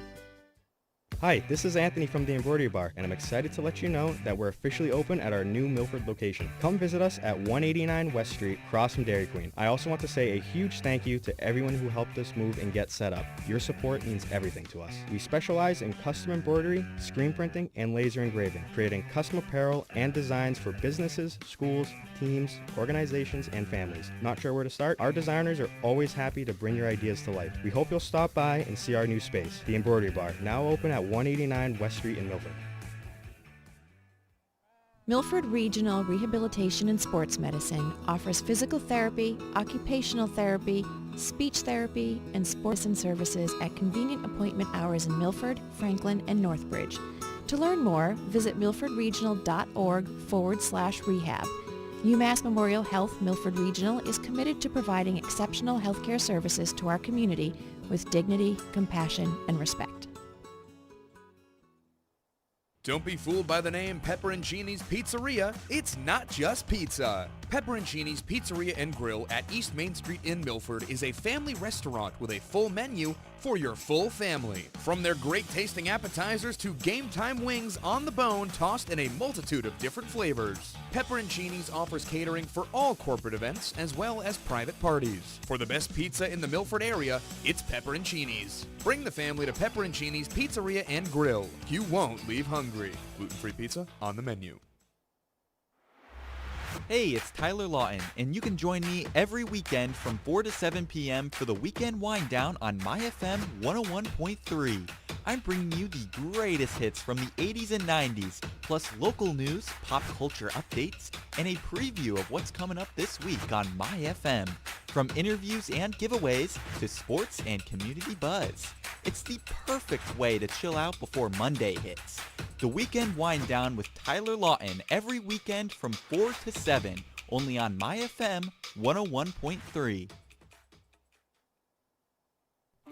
Hi, this is Anthony from the Embroidery Bar, and I'm excited to let you know that we're officially open at our new Milford location. Come visit us at 189 West Street, across from Dairy Queen. I also want to say a huge thank you to everyone who helped us move and get set up. Your support means everything to us. We specialize in custom embroidery, screen printing, and laser engraving, creating custom apparel and designs for businesses, schools, teams, organizations, and families. Not sure where to start? Our designers are always happy to bring your ideas to life. We hope you'll stop by and see our new space, the Embroidery Bar, now open at 189 West Street in Milford. Milford Regional Rehabilitation and Sports Medicine offers physical therapy, occupational therapy, speech therapy, and sports and services at convenient appointment hours in Milford, Franklin, and Northbridge. To learn more, visit milfordregional.org/rehab. UMass Memorial Health Milford Regional is committed to providing exceptional healthcare services to our community with dignity, compassion, and respect. Don't be fooled by the name Pepperoncini's Pizzeria. It's not just pizza. Pepperoncini's Pizzeria and Grill at East Main Street in Milford is a family restaurant with a full menu for your full family. From their great tasting appetizers to game time wings on the bone tossed in a multitude of different flavors. Pepperoncini's offers catering for all corporate events as well as private parties. For the best pizza in the Milford area, it's Pepperoncini's. Bring the family to Pepperoncini's Pizzeria and Grill. You won't leave hungry. Gluten-free pizza on the menu. Hey, it's Tyler Lawton, and you can join me every weekend from 4 to 7 p.m. for the Weekend Wind Down on MyFM 101.3. I'm bringing you the greatest hits from the 80s and 90s, plus local news, pop culture updates, and a preview of what's coming up this week on MyFM. From interviews and giveaways to sports and community buzz. It's the perfect way to chill out before Monday hits. The Weekend Wind Down with Tyler Lawton every weekend from 4 to 7, only on MyFM 101.3.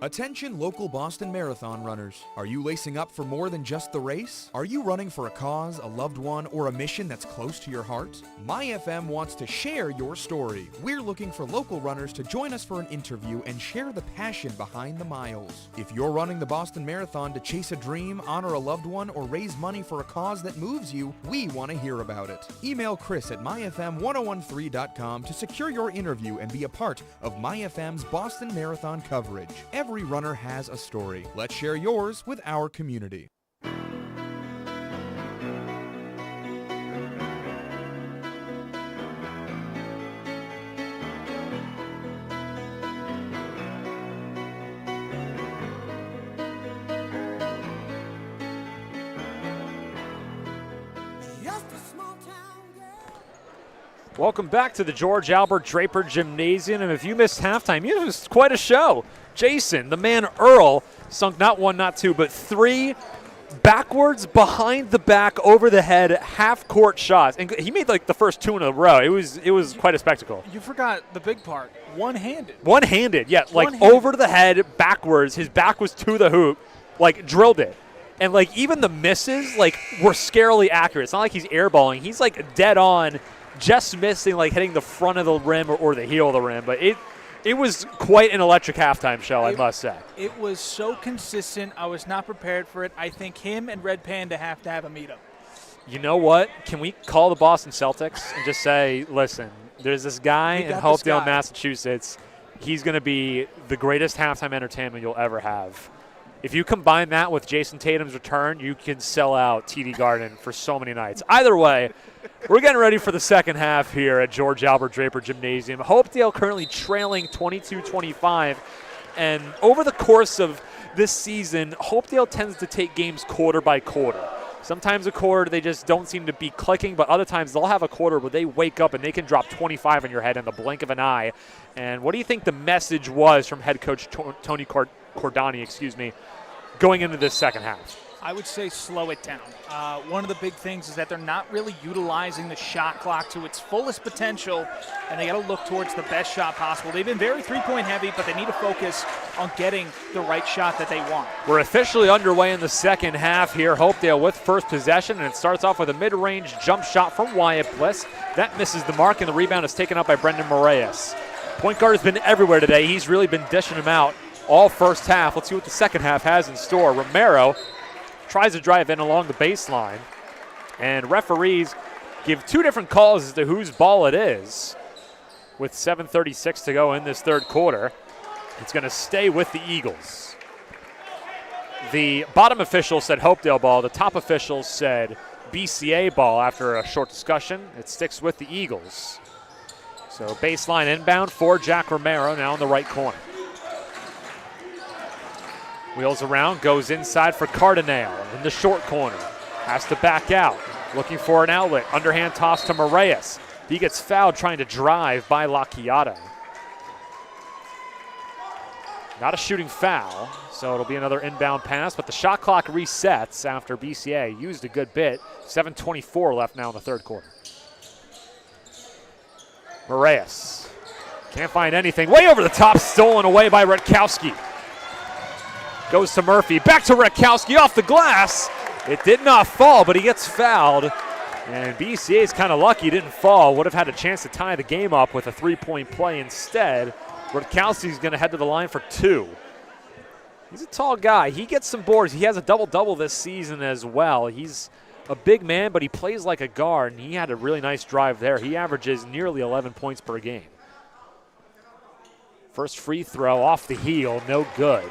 Attention local Boston Marathon runners. Are you lacing up for more than just the race? Are you running for a cause, a loved one, or a mission that's close to your heart? MyFM wants to share your story. We're looking for local runners to join us for an interview and share the passion behind the miles. If you're running the Boston Marathon to chase a dream, honor a loved one, or raise money for a cause that moves you, we want to hear about it. Email Chris at myfm1013.com to secure your interview and be a part of MyFM's Boston Marathon coverage. Every runner has a story. Let's share yours with our community. Welcome back to the George Albert Draper Gymnasium, and if you missed halftime, you missed quite a show. Jason, the man Earl, sunk not one, not two, but three backwards, behind the back, over the head, half-court shots, and he made like the first two in a row. It was quite a spectacle. You forgot the big part, one-handed. One-handed, yeah, like One-handed. over the head, backwards. His back was to the hoop, like drilled it. And like even the misses, like were scarily accurate. It's not like he's airballing. He's like dead on, just missing, like hitting the front of the rim or the heel of the rim. But it was quite an electric halftime show, I must say. It was so consistent. I was not prepared for it. I think him and Red Panda have to have a meetup. You know what? Can we call the Boston Celtics and just say, listen, there's this guy in Hopedale, Massachusetts. He's going to be the greatest halftime entertainment you'll ever have. If you combine that with Jason Tatum's return, you can sell out TD Garden for so many nights. Either way, we're getting ready for the second half here at George Albert Draper Gymnasium. Hopedale currently trailing 22-25. And over the course of this season, Hopedale tends to take games quarter by quarter. Sometimes a quarter they just don't seem to be clicking, but other times they'll have a quarter where they wake up and they can drop 25 on your head in the blink of an eye. And what do you think the message was from head coach Tony Cordani, going into this second half? I would say slow it down. One of the big things is that they're not really utilizing the shot clock to its fullest potential, and they got to look towards the best shot possible. They've been very three-point heavy, but they need to focus on getting the right shot that they want. We're officially underway in the second half here. Hopedale with first possession, and it starts off with a mid-range jump shot from Wyatt Bliss. That misses the mark, and the rebound is taken up by Brendan Moraes. Point guard has been everywhere today. He's really been dishing them out all first half. Let's see what the second half has in store. Romero tries to drive in along the baseline. And referees give two different calls as to whose ball it is. With 7:36 to go in this third quarter, it's going to stay with the Eagles. The bottom official said Hopedale ball. The top official said BCA ball after a short discussion. It sticks with the Eagles. So baseline inbound for Jack Romero now in the right corner. Wheels around, goes inside for Cardinale in the short corner. Has to back out, looking for an outlet. Underhand toss to Moraes. He gets fouled trying to drive by Lacchiato. Not a shooting foul, so it'll be another inbound pass, but the shot clock resets after BCA used a good bit. 7:24 left now in the third quarter. Moraes can't find anything. Way over the top, stolen away by Rutkowski. Goes to Murphy, back to Rutkowski off the glass. It did not fall, but he gets fouled. And BCA is kind of lucky he didn't fall. Would have had a chance to tie the game up with a three-point play instead. Rutkowski's going to head to the line for two. He's a tall guy. He gets some boards. He has a double-double this season as well. He's a big man, but he plays like a guard, and he had a really nice drive there. He averages nearly 11 points per game. First free throw off the heel, no good.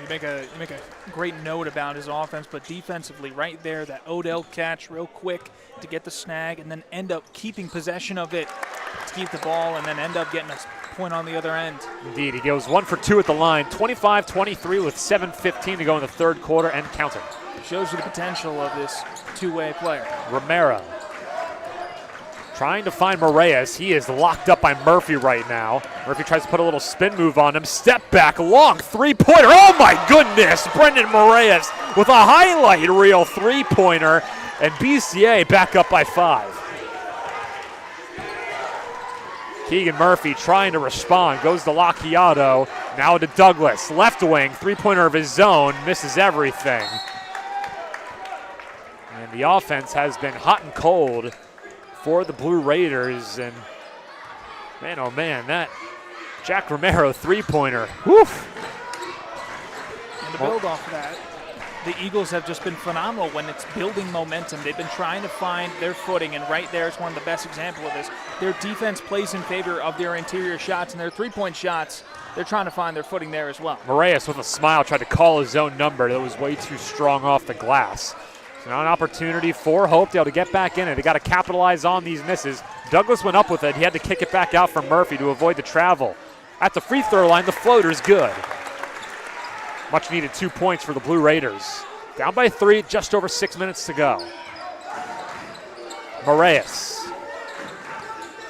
You make a great note about his offense, but defensively right there, that Odell catch real quick to get the snag and then end up keeping possession of it to keep the ball and then end up getting a point on the other end. Indeed, he goes 1 for 2 at the line, 25-23 with 7:15 to go in the third quarter and counting. Shows you the potential of this two-way player. Romero trying to find Moraes. He is locked up by Murphy right now. Murphy tries to put a little spin move on him. Step back, long three-pointer. Oh my goodness! Brendan Moraes with a highlight reel three-pointer, and BCA back up by 5. Keegan Murphy trying to respond. Goes to Lacchiato. Now to Douglas. Left wing, three-pointer of his own. Misses everything. And the offense has been hot and cold for the Blue Raiders, and man, oh man, that Jack Romero three-pointer, woof. And to build off of that, the Eagles have just been phenomenal when it's building momentum. They've been trying to find their footing, and right there is one of the best examples of this. Their defense plays in favor of their interior shots, and their three-point shots, they're trying to find their footing there as well. Moraes with a smile tried to call his own number. That was way too strong off the glass. Now an opportunity for Hopedale to get back in it. They got to capitalize on these misses. Douglas went up with it. He had to kick it back out for Murphy to avoid the travel. At the free throw line, the floater's good. Much needed 2 points for the Blue Raiders. Down by 3, just over 6 minutes to go. Moraes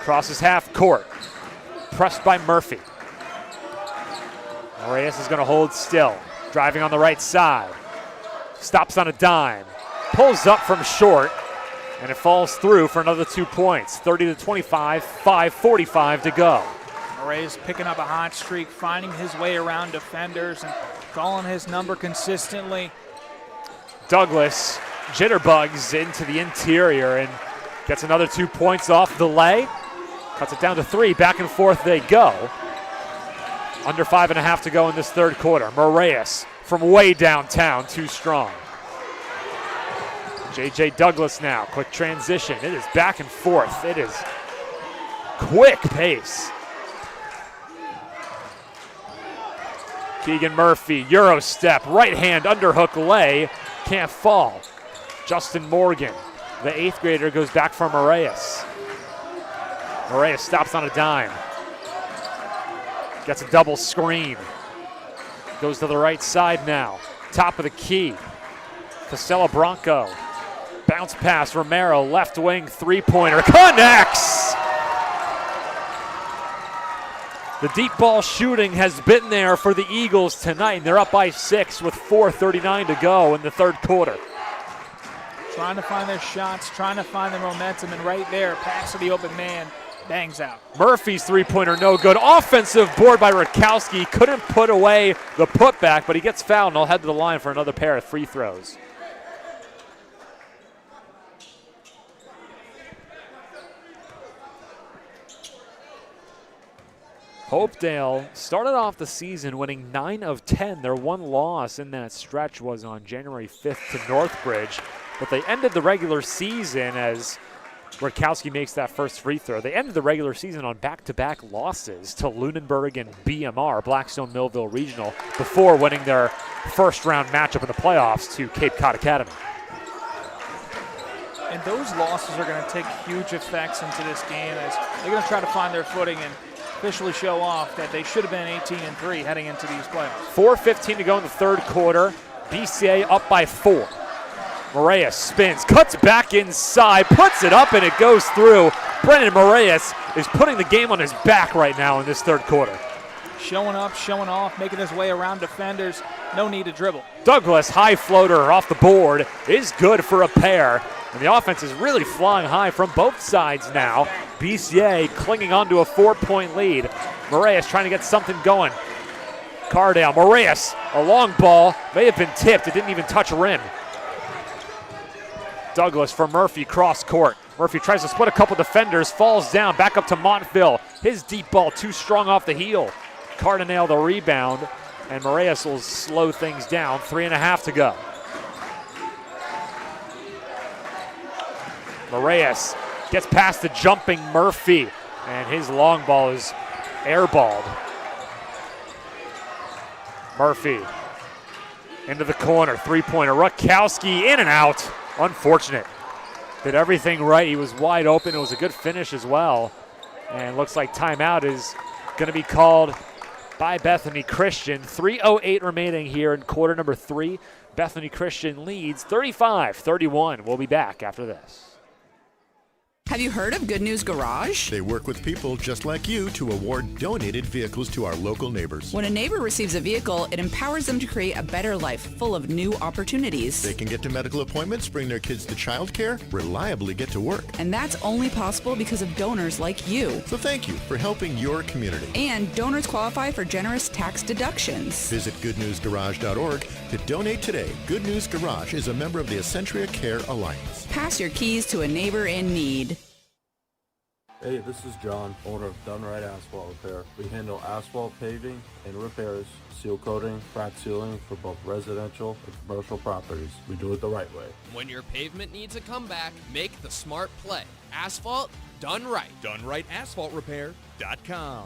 crosses half court. Pressed by Murphy. Moraes is going to hold still. Driving on the right side. Stops on a dime. Pulls up from short, and it falls through for another 2 points. 30-25, 5:45 to go. Moraes picking up a hot streak, finding his way around defenders and calling his number consistently. Douglas jitterbugs into the interior and gets another 2 points off the lay. Cuts it down to 3. Back and forth they go. Under 5.5 to go in this third quarter. Moraes from way downtown, too strong. J.J. Douglas now, quick transition. It is back and forth. It is quick pace. Keegan Murphy, Euro step, right hand underhook lay, can't fall. Justin Morgan, the 8th grader, goes back for Moraes. Moraes stops on a dime. Gets a double screen. Goes to the right side now. Top of the key. Costello Bronco. Bounce pass, Romero, left wing, three-pointer, connects! The deep ball shooting has been there for the Eagles tonight, and they're up by 6 with 4:39 to go in the third quarter. Trying to find their shots, trying to find their momentum, and right there, pass to the open man, bangs out. Murphy's three-pointer no good. Offensive board by Rutkowski, couldn't put away the putback, but he gets fouled, and he'll head to the line for another pair of free throws. Hopedale started off the season winning 9 of 10. Their one loss in that stretch was on January 5th to Northbridge, but they ended the regular season as Rutkowski makes that first free throw. They ended the regular season on back-to-back losses to Lunenburg and BMR, Blackstone Millville Regional, before winning their first-round matchup in the playoffs to Cape Cod Academy. And those losses are going to take huge effects into this game as they're going to try to find their footing and officially show off that they should have been 18-3 heading into these playoffs. 4:15 to go in the third quarter. BCA up by 4. Moraes spins, cuts back inside, puts it up, and it goes through. Brennan Moraes is putting the game on his back right now in this third quarter. Showing up, showing off, making his way around defenders. No need to dribble. Douglas, high floater off the board, is good for a pair. And the offense is really flying high from both sides now. BCA clinging onto a 4-point lead. Moraes trying to get something going. Cardale, Moraes, a long ball, may have been tipped. It didn't even touch a rim. Douglas for Murphy, cross court. Murphy tries to split a couple defenders, falls down, back up to Montville. His deep ball too strong off the heel. Cardinale the rebound, and Moraes will slow things down. 3.5 to go. Moraes gets past the jumping Murphy, and his long ball is airballed. Murphy into the corner, three-pointer. Rutkowski in and out. Unfortunate. Did everything right. He was wide open. It was a good finish as well. And looks like timeout is going to be called by Bethany Christian. 3:08 remaining here in quarter number 3. Bethany Christian leads 35-31. We'll be back after this. Have you heard of Good News Garage? They work with people just like you to award donated vehicles to our local neighbors. When a neighbor receives a vehicle, it empowers them to create a better life full of new opportunities. They can get to medical appointments, bring their kids to childcare, reliably get to work. And that's only possible because of donors like you. So thank you for helping your community. And donors qualify for generous tax deductions. Visit goodnewsgarage.org to donate today. Good News Garage is a member of the Essentia Care Alliance. Pass your keys to a neighbor in need. Hey, this is John, owner of Done Right Asphalt Repair. We handle asphalt paving and repairs, seal coating, crack sealing for both residential and commercial properties. We do it the right way. When your pavement needs a comeback, make the smart play. Asphalt done right. DoneRightAsphaltRepair.com.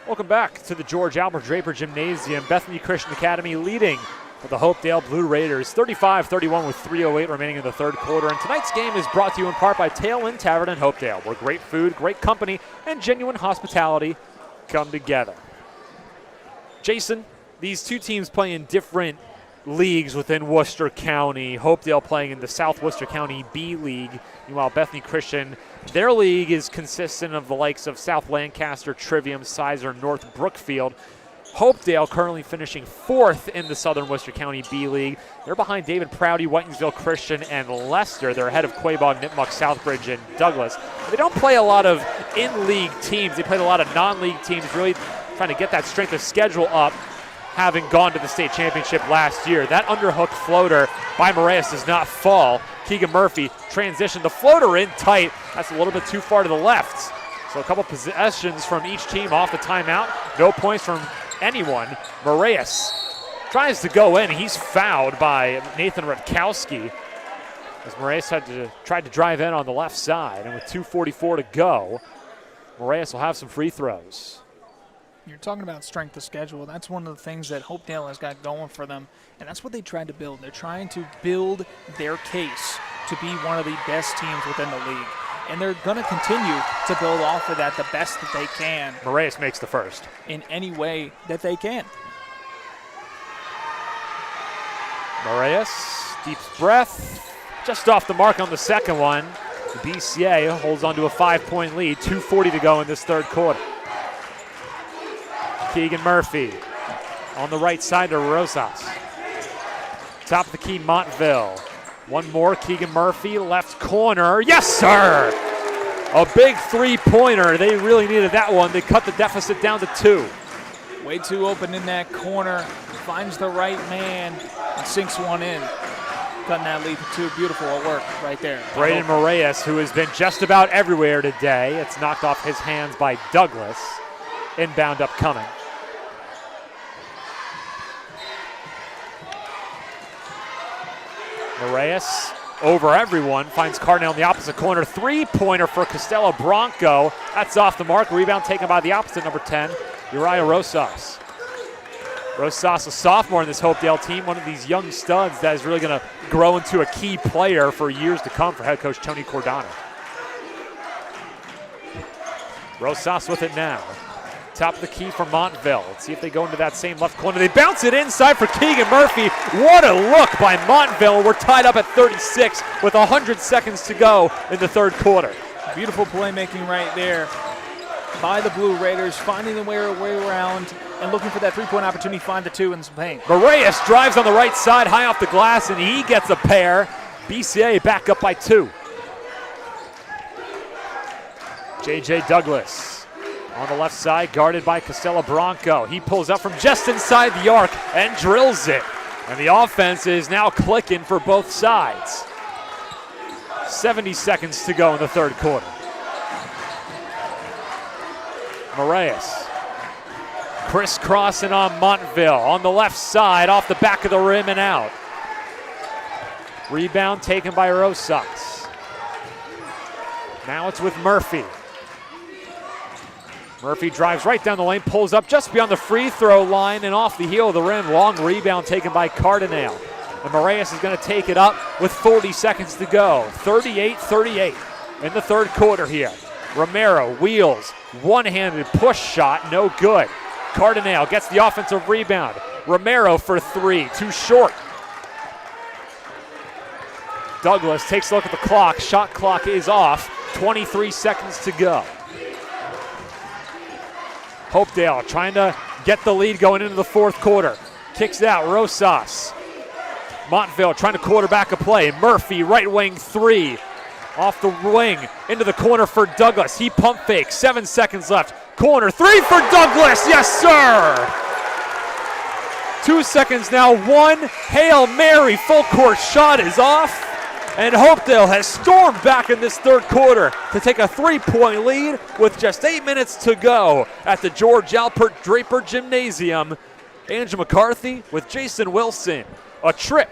Welcome back to the George Albert Draper Gymnasium. Bethany Christian Academy leading for the Hopedale Blue Raiders, 35-31 with 3:08 remaining in the third quarter. And tonight's game is brought to you in part by Tailwind Tavern in Hopedale, where great food, great company, and genuine hospitality come together. Jason, these two teams play in different leagues within Worcester County. Hopedale playing in the South Worcester County B League. Meanwhile, Bethany Christian, their league is consistent of the likes of South Lancaster, Trivium, Sizer, North Brookfield. Hopedale currently finishing 4th in the Southern Worcester County B League. They're behind David Prouty, Whitingsville Christian, and Leicester. They're ahead of Quabog, Nipmuc, Southbridge, and Douglas. They don't play a lot of in-league teams. They play a lot of non-league teams, really trying to get that strength of schedule up, having gone to the state championship last year. That underhook floater by Moraes does not fall. Keegan Murphy transitioned the floater in tight. That's a little bit too far to the left. So a couple possessions from each team off the timeout. No points from anyone. Moraes tries to go in. He's fouled by Nathan Rutkowski as Moraes tried to drive in on the left side. And with 2:44 to go, Moraes will have some free throws. You're talking about strength of schedule. That's one of the things that Hopedale has got going for them, and that's what they tried to build. They're trying to build their case to be one of the best teams within the league, and they're going to continue to build off of that the best that they can. Moraes makes the first. In any way that they can. Moraes, deep breath, just off the mark on the second one. The BCA holds on to a 5-point lead, 2:40 to go in this third quarter. Keegan Murphy on the right side to Rosas. Top of the key, Montville. One more, Keegan Murphy, left corner. Yes, sir! A big three-pointer. They really needed that one. They cut the deficit down to 2. Way too open in that corner. Finds the right man and sinks one in. cutting that lead to 2. Beautiful work right there. Braden Moraes, who has been just about everywhere today. It's knocked off his hands by Douglas. Inbound upcoming. Moraes over everyone, finds Cardinal in the opposite corner. 3-pointer for Costello Bronco. That's off the mark. Rebound taken by the opposite number 10, Uriah Rosas. Rosas, a sophomore in this Hopedale team, one of these young studs that is really going to grow into a key player for years to come for head coach Tony Cordano. Rosas with it now. Top of the key for Montville. Let's see if they go into that same left corner. They bounce it inside for Keegan Murphy. What a look by Montville. We're tied up at 36 with 100 seconds to go in the third quarter. Beautiful playmaking right there by the Blue Raiders, finding the way around and looking for that 3-point opportunity, find the 2 in some paint. Moraes drives on the right side, high off the glass, and he gets a pair. BCA back up by 2. J.J. Douglas on the left side, guarded by Costello Bronco. He pulls up from just inside the arc and drills it. And the offense is now clicking for both sides. 70 seconds to go in the third quarter. Moraes crisscrossing on Montville on the left side, off the back of the rim and out. Rebound taken by Rosas. Now it's with Murphy. Murphy drives right down the lane, pulls up just beyond the free throw line and off the heel of the rim. Long rebound taken by Cardinal. And Moraes is going to take it up with 40 seconds to go. 38-38 in the third quarter here. Romero wheels, one-handed push shot, no good. Cardinal gets the offensive rebound. Romero for 3, too short. Douglas takes a look at the clock. Shot clock is off. 23 seconds to go. Hopedale trying to get the lead going into the fourth quarter. Kicks out, Rosas. Montville trying to quarterback a play. Murphy, right wing 3. Off the wing, into the corner for Douglas. He pump fakes, 7 seconds left. Corner, 3 for Douglas, yes sir! 2 seconds now, 1. Hail Mary, full court shot is off. And Hopedale has stormed back in this third quarter to take a 3-point lead with just 8 minutes to go at the George Alpert Draper Gymnasium. Andrew McCarthy with Jason Wilson. A trip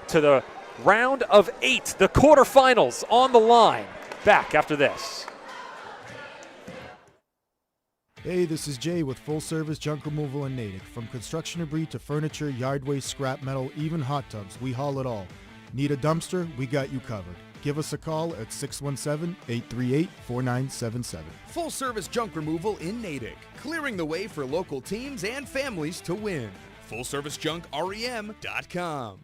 to the round of 8, the quarterfinals on the line. Back after this. Hey, this is Jay with Full Service Junk Removal in Natick. From construction debris to furniture, yard waste, scrap metal, even hot tubs, we haul it all. Need a dumpster? We got you covered. Give us a call at 617-838-4977. Full service junk removal in Natick, clearing the way for local teams and families to win. FullServiceJunkREM.com.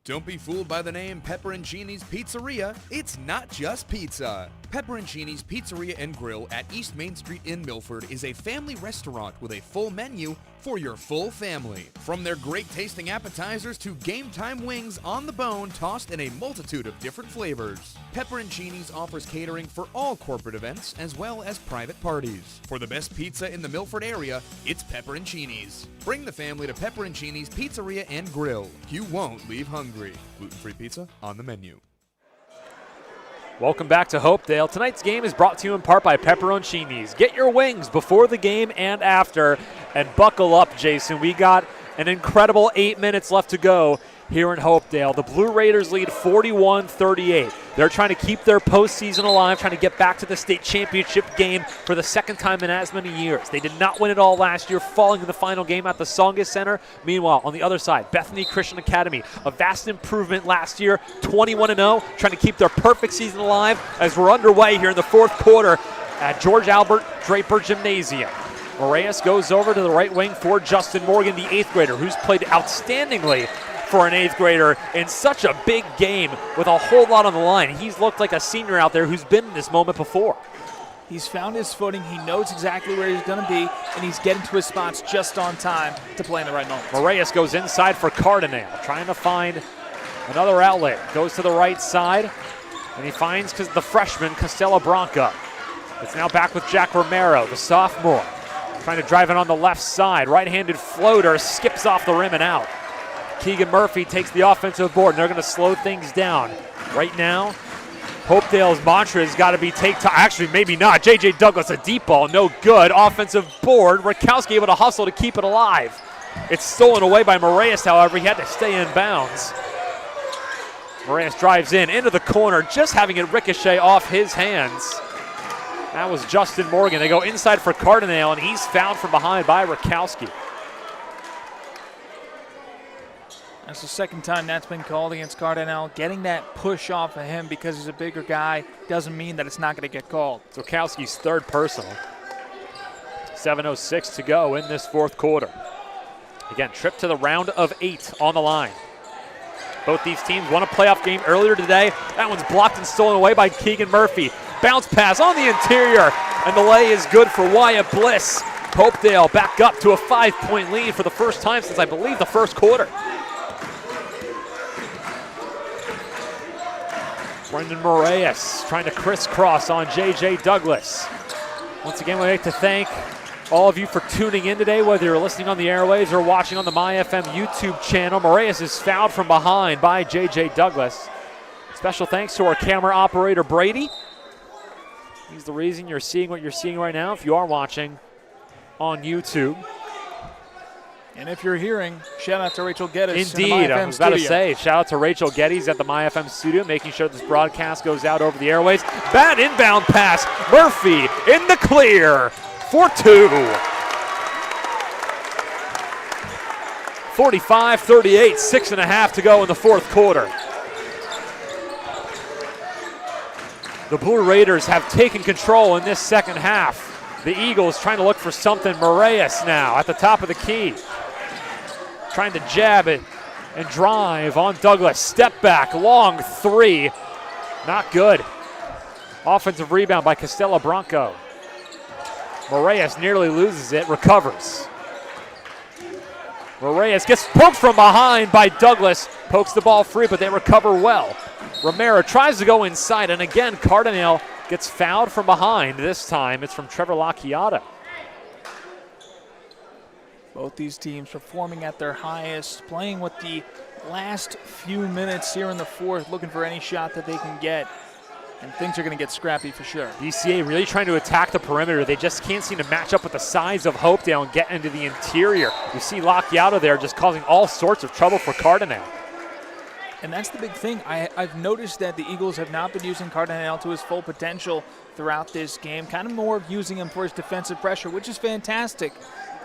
Don't be fooled by the name Pepperoncini's Pizzeria. It's not just pizza. Pepperoncini's Pizzeria and Grill at East Main Street in Milford is a family restaurant with a full menu for your full family. From their great tasting appetizers to game time wings on the bone tossed in a multitude of different flavors. Pepperoncini's offers catering for all corporate events as well as private parties. For the best pizza in the Milford area, it's Pepperoncini's. Bring the family to Pepperoncini's Pizzeria and Grill. You won't leave hungry. Gluten-free pizza on the menu. Welcome back to Hopedale. Tonight's game is brought to you in part by Pepperoncini's. Get your wings before the game and after, and buckle up, Jason. We got an incredible 8 minutes left to go here in Hopedale. The Blue Raiders lead 41-38. They're trying to keep their postseason alive, trying to get back to the state championship game for the second time in as many years. They did not win it all last year, falling in the final game at the Songus Center. Meanwhile, on the other side, Bethany Christian Academy, a vast improvement last year, 21-0, trying to keep their perfect season alive as we're underway here in the fourth quarter at George Albert Draper Gymnasium. Moraes goes over to the right wing for Justin Morgan, the 8th grader, who's played outstandingly for an 8th grader in such a big game with a whole lot on the line. He's looked like a senior out there who's been in this moment before. He's found his footing. He knows exactly where he's going to be, and he's getting to his spots just on time to play in the right moment. Moraes goes inside for Cardinal, trying to find another outlet. Goes to the right side, and he finds the freshman, Costello Bronco. It's now back with Jack Romero, the sophomore, trying to drive it on the left side. Right-handed floater skips off the rim and out. Keegan Murphy takes the offensive board, and they're going to slow things down. Right now, Hopedale's mantra has got to be actually maybe not. J.J. Douglas, a deep ball, no good. Offensive board, Rakowski able to hustle to keep it alive. It's stolen away by Moraes, however. He had to stay in bounds. Moraes drives into the corner, just having it ricochet off his hands. That was Justin Morgan. They go inside for Cardinale, and he's fouled from behind by Rakowski. That's the second time that's been called against Cardinale. Getting that push off of him because he's a bigger guy doesn't mean that it's not going to get called. It's Rakowski's third personal. 7:06 to go in this fourth quarter. Again, trip to the round of 8 on the line. Both these teams won a playoff game earlier today. That one's blocked and stolen away by Keegan Murphy. Bounce pass on the interior, and the lay is good for Wyatt Bliss. Hopedale back up to a 5-point lead for the first time since, I believe, the first quarter. Brendan Moraes trying to crisscross on J.J. Douglas. Once again, we'd like to thank all of you for tuning in today, whether you're listening on the airwaves or watching on the MyFM YouTube channel. Moraes is fouled from behind by J.J. Douglas. Special thanks to our camera operator, Brady. He's the reason you're seeing what you're seeing right now if you are watching on YouTube. And if you're hearing, shout out to Rachel Geddes. Indeed, I was about to say, shout out to Rachel Geddes at the MyFM studio, making sure this broadcast goes out over the airways. Bad inbound pass. Murphy in the clear for 2. 45-38, 6.5 to go in the fourth quarter. The Blue Raiders have taken control in this second half. The Eagles trying to look for something. Moraes now at the top of the key. Trying to jab it and drive on Douglas. Step back, long 3. Not good. Offensive rebound by Castella Branco. Moraes nearly loses it, recovers. Moraes gets poked from behind by Douglas. Pokes the ball free, but they recover well. Romero tries to go inside, and again, Cardinale gets fouled from behind. This time, it's from Trevor Lacchiato. Both these teams performing at their highest, playing with the last few minutes here in the fourth, looking for any shot that they can get. And things are going to get scrappy for sure. DCA really trying to attack the perimeter. They just can't seem to match up with the size of Hopedale and get into the interior. You see Lacchiato there just causing all sorts of trouble for Cardinale. And that's the big thing. I've noticed that the Eagles have not been using Cardinale to his full potential throughout this game, kind of more of using him for his defensive pressure, which is fantastic.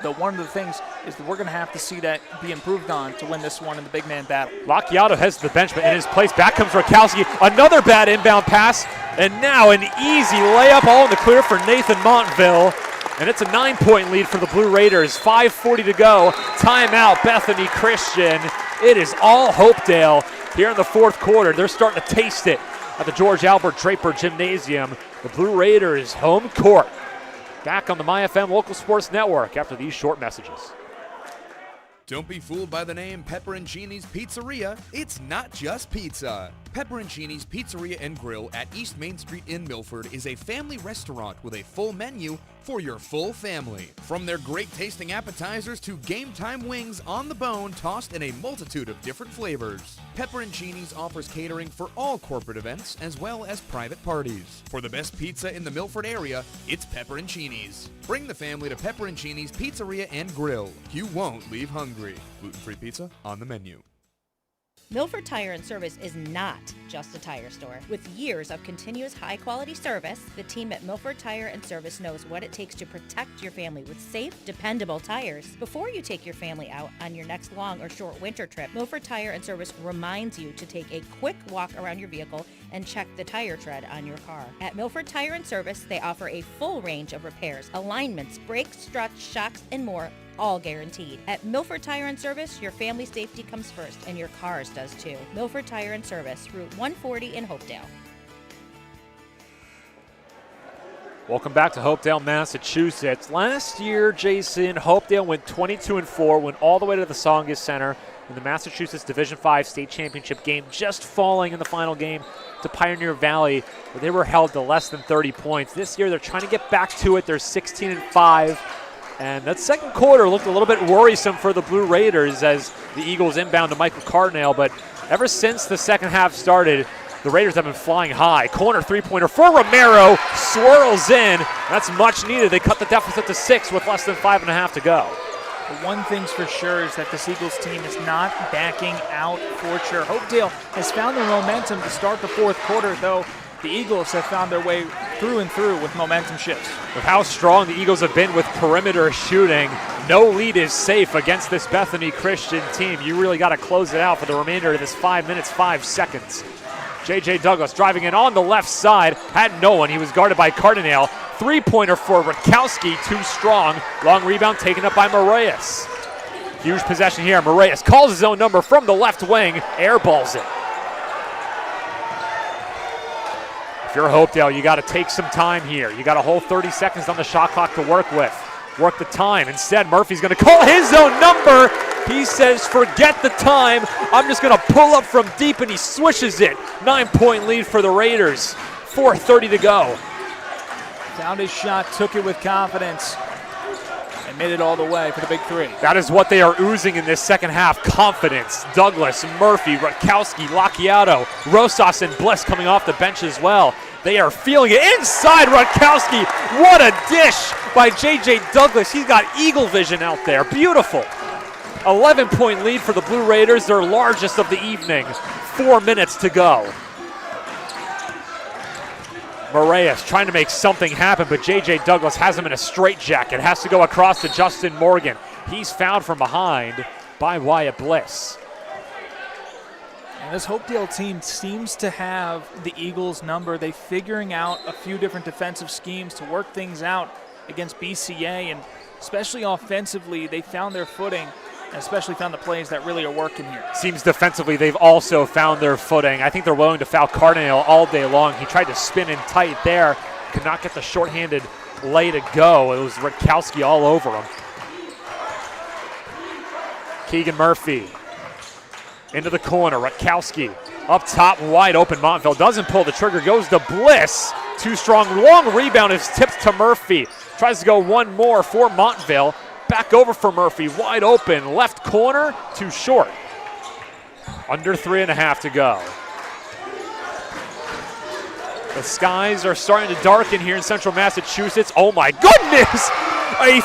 Though one of the things is that we're going to have to see that be improved on to win this one in the big man battle. Lacchiato heads to the bench, but in his place, back comes Rakowski. Another bad inbound pass, and now an easy layup all in the clear for Nathan Montville. And it's a 9-point lead for the Blue Raiders. 5:40 to go. Timeout, Bethany Christian. It is all Hopedale here in the fourth quarter. They're starting to taste it at the George Albert Draper Gymnasium. The Blue Raiders home court. Back on the MyFM Local Sports Network after these short messages. Don't be fooled by the name Pepperoncini's Pizzeria. It's not just pizza. Pepperoncini's Pizzeria and Grill at East Main Street in Milford is a family restaurant with a full menu for your full family. From their great tasting appetizers to game time wings on the bone tossed in a multitude of different flavors. Pepperoncini's offers catering for all corporate events as well as private parties. For the best pizza in the Milford area, it's Pepperoncini's. Bring the family to Pepperoncini's Pizzeria and Grill. You won't leave hungry. Gluten-free pizza on the menu. Milford Tire and Service is not just a tire store. With years of continuous high-quality service, the team at Milford Tire and Service knows what it takes to protect your family with safe, dependable tires. Before you take your family out on your next long or short winter trip, Milford Tire and Service reminds you to take a quick walk around your vehicle and check the tire tread on your car. At Milford Tire and Service, they offer a full range of repairs, alignments, brakes, struts, shocks, and more, all guaranteed. At Milford Tire and Service, your family safety comes first, and your cars does too. Milford Tire and Service, Route 140 in Hopedale. Welcome back to Hopedale, Massachusetts. Last year, Jason, Hopedale went 22-4, went all the way to the Tsongas Center in the Massachusetts Division V State Championship game, just falling in the final game to Pioneer Valley, where they were held to less than 30 points. This year, they're trying to get back to it. They're 16-5. And that second quarter looked a little bit worrisome for the Blue Raiders as the Eagles inbound to Michael Cardinale, but ever since the second half started, the Raiders have been flying high. Corner three-pointer for Romero, swirls in. That's much needed. They cut the deficit to 6 with less than 5.5 to go. One thing's for sure is that this Eagles team is not backing out for sure. Hopedale has found their momentum to start the fourth quarter, though the Eagles have found their way through and through with momentum shifts. With how strong the Eagles have been with perimeter shooting, no lead is safe against this Bethany Christian team. You really got to close it out for the remainder of this 5 minutes, 5 seconds. J.J. Douglas driving in on the left side, had no one. He was guarded by Cardinale. Three-pointer for Rutkowski, too strong. Long rebound taken up by Moraes. Huge possession here. Moraes calls his own number from the left wing, airballs it. If you're Hopedale, you got to take some time here. You got a whole 30 seconds on the shot clock to work with. Work the time. Instead, Murphy's going to call his own number. He says, forget the time. I'm just going to pull up from deep, and he swishes it. 9-point lead for the Raiders. 4:30 to go. Found his shot, took it with confidence, and made it all the way for the big three. That is what they are oozing in this second half. Confidence. Douglas, Murphy, Rutkowski, Lacchiato, Rosas, and Bliss coming off the bench as well. They are feeling it inside Rutkowski. What a dish by J.J. Douglas. He's got eagle vision out there. Beautiful. 11-point lead for the Blue Raiders, their largest of the evening. 4 minutes to go. Moraes trying to make something happen, but J.J. Douglas has him in a straitjacket. Has to go across to Justin Morgan. He's fouled from behind by Wyatt Bliss. And this Hopedale team seems to have the Eagles' number. They're figuring out a few different defensive schemes to work things out against BCA, and especially offensively, they found their footing, and especially found the plays that really are working here. Seems defensively they've also found their footing. I think they're willing to foul Cardinale all day long. He tried to spin in tight there, could not get the shorthanded lay to go. It was Rutkowski all over him. Keegan Murphy into the corner. Rutkowski up top, wide open. Montville doesn't pull the trigger, goes to Bliss. Too strong, long rebound is tipped to Murphy. Tries to go one more for Montville. Back over for Murphy, wide open, left corner, too short. Under 3.5 to go. The skies are starting to darken here in central Massachusetts. Oh my goodness! A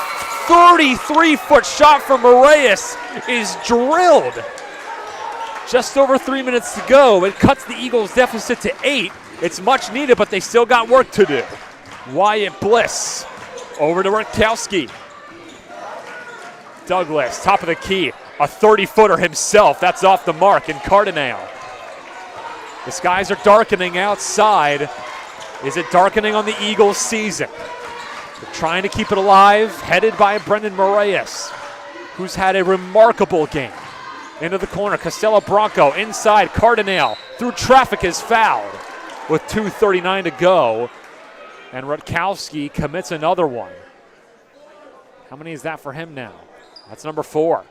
33-foot shot from Moraes is drilled. Just over 3 minutes to go. It cuts the Eagles' deficit to 8. It's much needed, but they still got work to do. Wyatt Bliss over to Rutkowski. Douglas, top of the key, a 30-footer himself. That's off the mark, and Cardinale. The skies are darkening outside. Is it darkening on the Eagles' season? They're trying to keep it alive, headed by Brendan Moraes, who's had a remarkable game. Into the corner, Costello Bronco inside, Cardinale through traffic is fouled with 2:39 to go, and Rutkowski commits another one. How many is that for him now? That's number 4.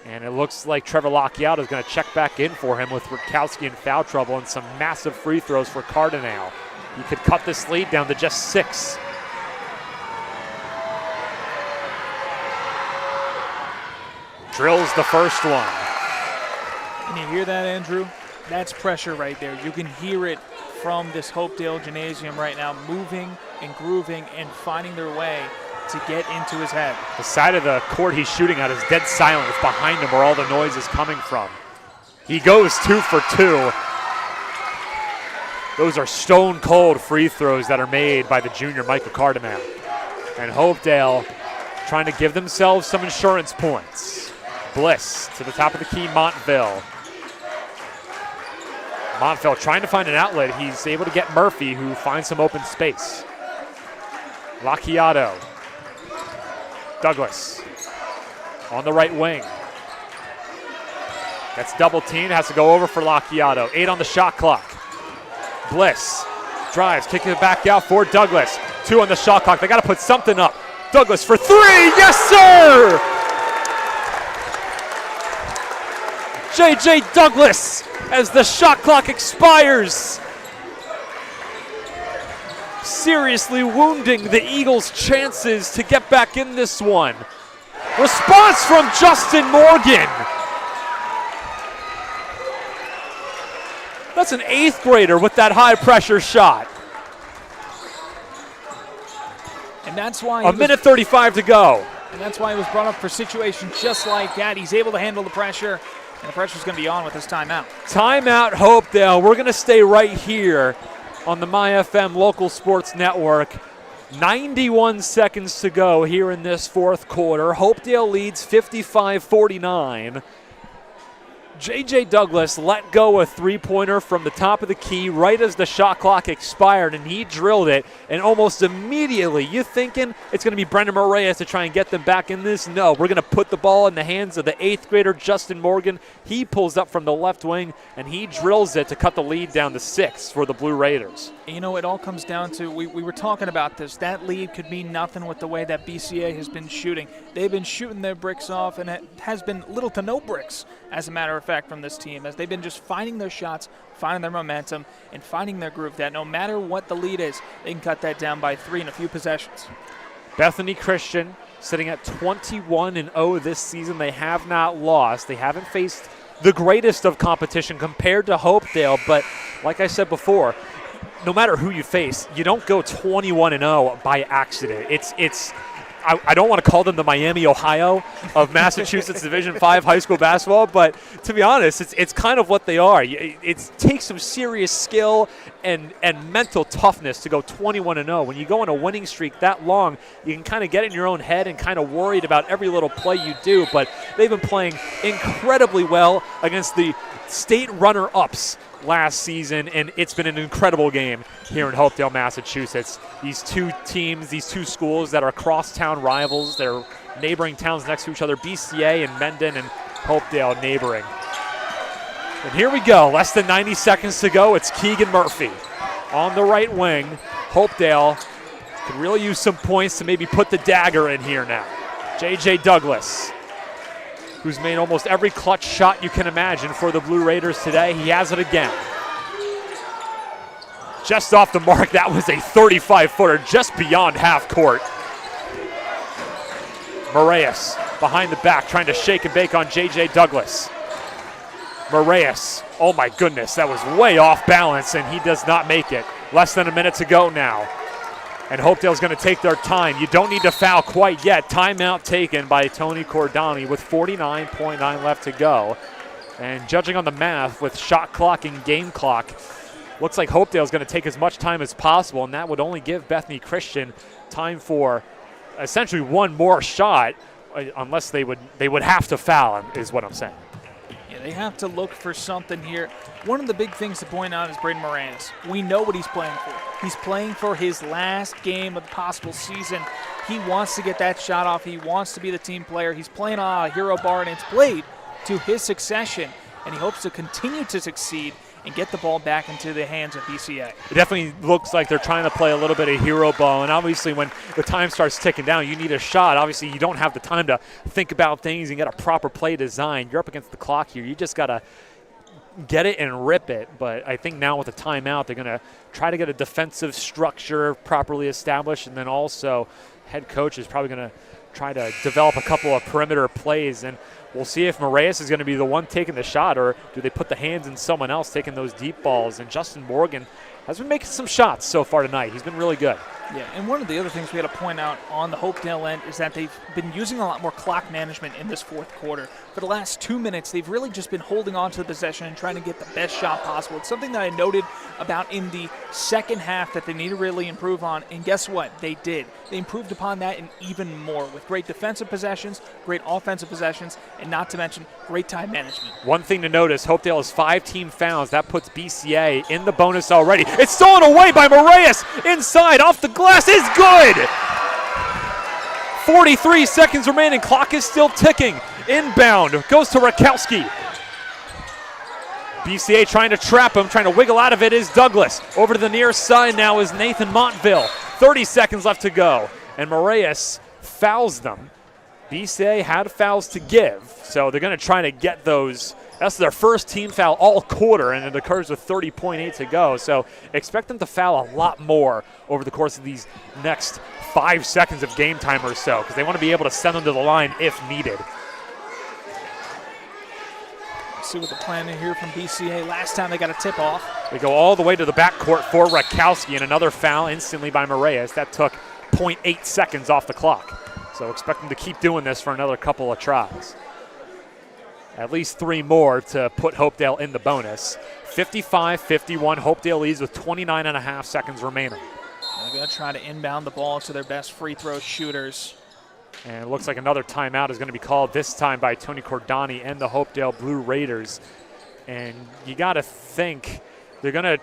And it looks like Trevor Lacchiato is going to check back in for him with Rutkowski in foul trouble and some massive free throws for Cardinale. He could cut this lead down to just 6. Drills the first one. Can you hear that, Andrew? That's pressure right there. You can hear it from this Hopedale gymnasium right now, moving and grooving and finding their way to get into his head. The side of the court he's shooting at is dead silent. It's behind him where all the noise is coming from. He goes 2 for 2. Those are stone cold free throws that are made by the junior Michael Cardinale. And Hopedale trying to give themselves some insurance points. Bliss to the top of the key, Montville. Montville trying to find an outlet. He's able to get Murphy, who finds some open space. Lacchiato. Douglas on the right wing. Gets double teamed, has to go over for Lacchiato. 8 on the shot clock. Bliss drives, kicking it back out for Douglas. 2 on the shot clock. They got to put something up. Douglas for 3. Yes, sir! J.J. Douglas as the shot clock expires. seriously wounding the Eagles' chances to get back in this one. Response from Justin Morgan. That's an 8th grader with that high pressure shot. And that's why a minute 35 to go. And that's why he was brought up for situations just like that. He's able to handle the pressure, and the pressure's going to be on with this timeout. Timeout, Hopedale. We're going to stay right here on the MyFM Local Sports Network. 91 seconds to go here in this fourth quarter. Hopedale leads 55-49. J.J. Douglas let go a three-pointer from the top of the key right as the shot clock expired, and he drilled it. And almost immediately, you thinking it's going to be Brendan Moraes to try and get them back in this? No, we're going to put the ball in the hands of the 8th grader, Justin Morgan. He pulls up from the left wing, and he drills it to cut the lead down to 6 for the Blue Raiders. You know, it all comes down to, we were talking about this, that lead could mean nothing with the way that BCA has been shooting. They've been shooting their bricks off, and it has been little to no bricks, as a matter of fact, from this team, as they've been just finding their shots, finding their momentum, and finding their groove, that no matter what the lead is, they can cut that down by 3 in a few possessions. Bethany Christian sitting at 21-0 this season. They have not lost. They haven't faced the greatest of competition compared to Hopedale, but like I said before, no matter who you face, you don't go 21-0 by accident. I don't want to call them the Miami, Ohio of Massachusetts Division 5 high school basketball, but to be honest, it's kind of what they are. It takes some serious skill and mental toughness to go 21-0. When you go on a winning streak that long, you can kind of get in your own head and kind of worried about every little play you do, but they've been playing incredibly well against the state runner-ups last season, and it's been an incredible game here in Hopedale, Massachusetts. These two teams, these two schools that are crosstown rivals, they're neighboring towns next to each other, BCA and Mendon and Hopedale neighboring. And here we go, less than 90 seconds to go. It's Keegan Murphy on the right wing. Hopedale could really use some points to maybe put the dagger in here now. J.J. Douglas, who's made almost every clutch shot you can imagine for the Blue Raiders today. He has it again. Just off the mark, that was a 35-footer just beyond half court. Moraes behind the back trying to shake and bake on J.J. Douglas. Moraes, oh my goodness, that was way off balance, and he does not make it. Less than a minute to go now. And Hopedale's going to take their time. You don't need to foul quite yet. Timeout taken by Tony Cordani with 49.9 left to go. And judging on the math with shot clock and game clock, looks like Hopedale's going to take as much time as possible, and that would only give Bethany Christian time for essentially one more shot, unless they would have to foul, is what I'm saying. Yeah, they have to look for something here. One of the big things to point out is Braden Moraes. We know what he's playing for. He's playing for his last game of the possible season. He wants to get that shot off. He wants to be the team player. He's playing on a hero bar, and it's played to his succession, and he hopes to continue to succeed and get the ball back into the hands of BCA. It definitely looks like they're trying to play a little bit of hero ball, and obviously when the time starts ticking down, you need a shot. Obviously, you don't have the time to think about things and get a proper play design. You're up against the clock here. You just got to get it and rip it. But I think now with the timeout, they're going to try to get a defensive structure properly established, and then also head coach is probably going to try to develop a couple of perimeter plays, and we'll see if Moraes is going to be the one taking the shot, or do they put the hands in someone else taking those deep balls. And Justin Morgan has been making some shots so far tonight. He's been really good. Yeah, and one of the other things we got to point out on the Hopedale end is that they've been using a lot more clock management in this fourth quarter. For the last 2 minutes, they've really just been holding on to the possession and trying to get the best shot possible. It's something that I noted about in the second half that they need to really improve on, and guess what? They did. They improved upon that and even more with great defensive possessions, great offensive possessions, and not to mention great time management. One thing to notice, Hopedale has 5 team fouls. That puts BCA in the bonus already. It's stolen away by Moraes. Inside, off the glass, is good! 43 seconds remaining. Clock is still ticking. Inbound goes to Rakowski. BCA trying to trap him, trying to wiggle out of it is Douglas. Over to the near side now is Nathan Montville. 30 seconds left to go, and Moraes fouls them. BCA had fouls to give, so they're going to try to get those That's their first team foul all quarter, and it occurs with 30.8 to go. So expect them to foul a lot more over the course of these next 5 seconds of game time or so, because they want to be able to send them to the line if needed. Let's see what the plan is here from BCA. Last time they got a tip-off. They go all the way to the backcourt for Rakowski, and another foul instantly by Moraes. That took 0.8 seconds off the clock. So expect them to keep doing this for another couple of tries. At least 3 more to put Hopedale in the bonus. 55-51, Hopedale leads with 29.5 seconds remaining. They're going to try to inbound the ball to their best free throw shooters. And it looks like another timeout is going to be called, this time by Tony Cordani and the Hopedale Blue Raiders. And you got to think they're going to,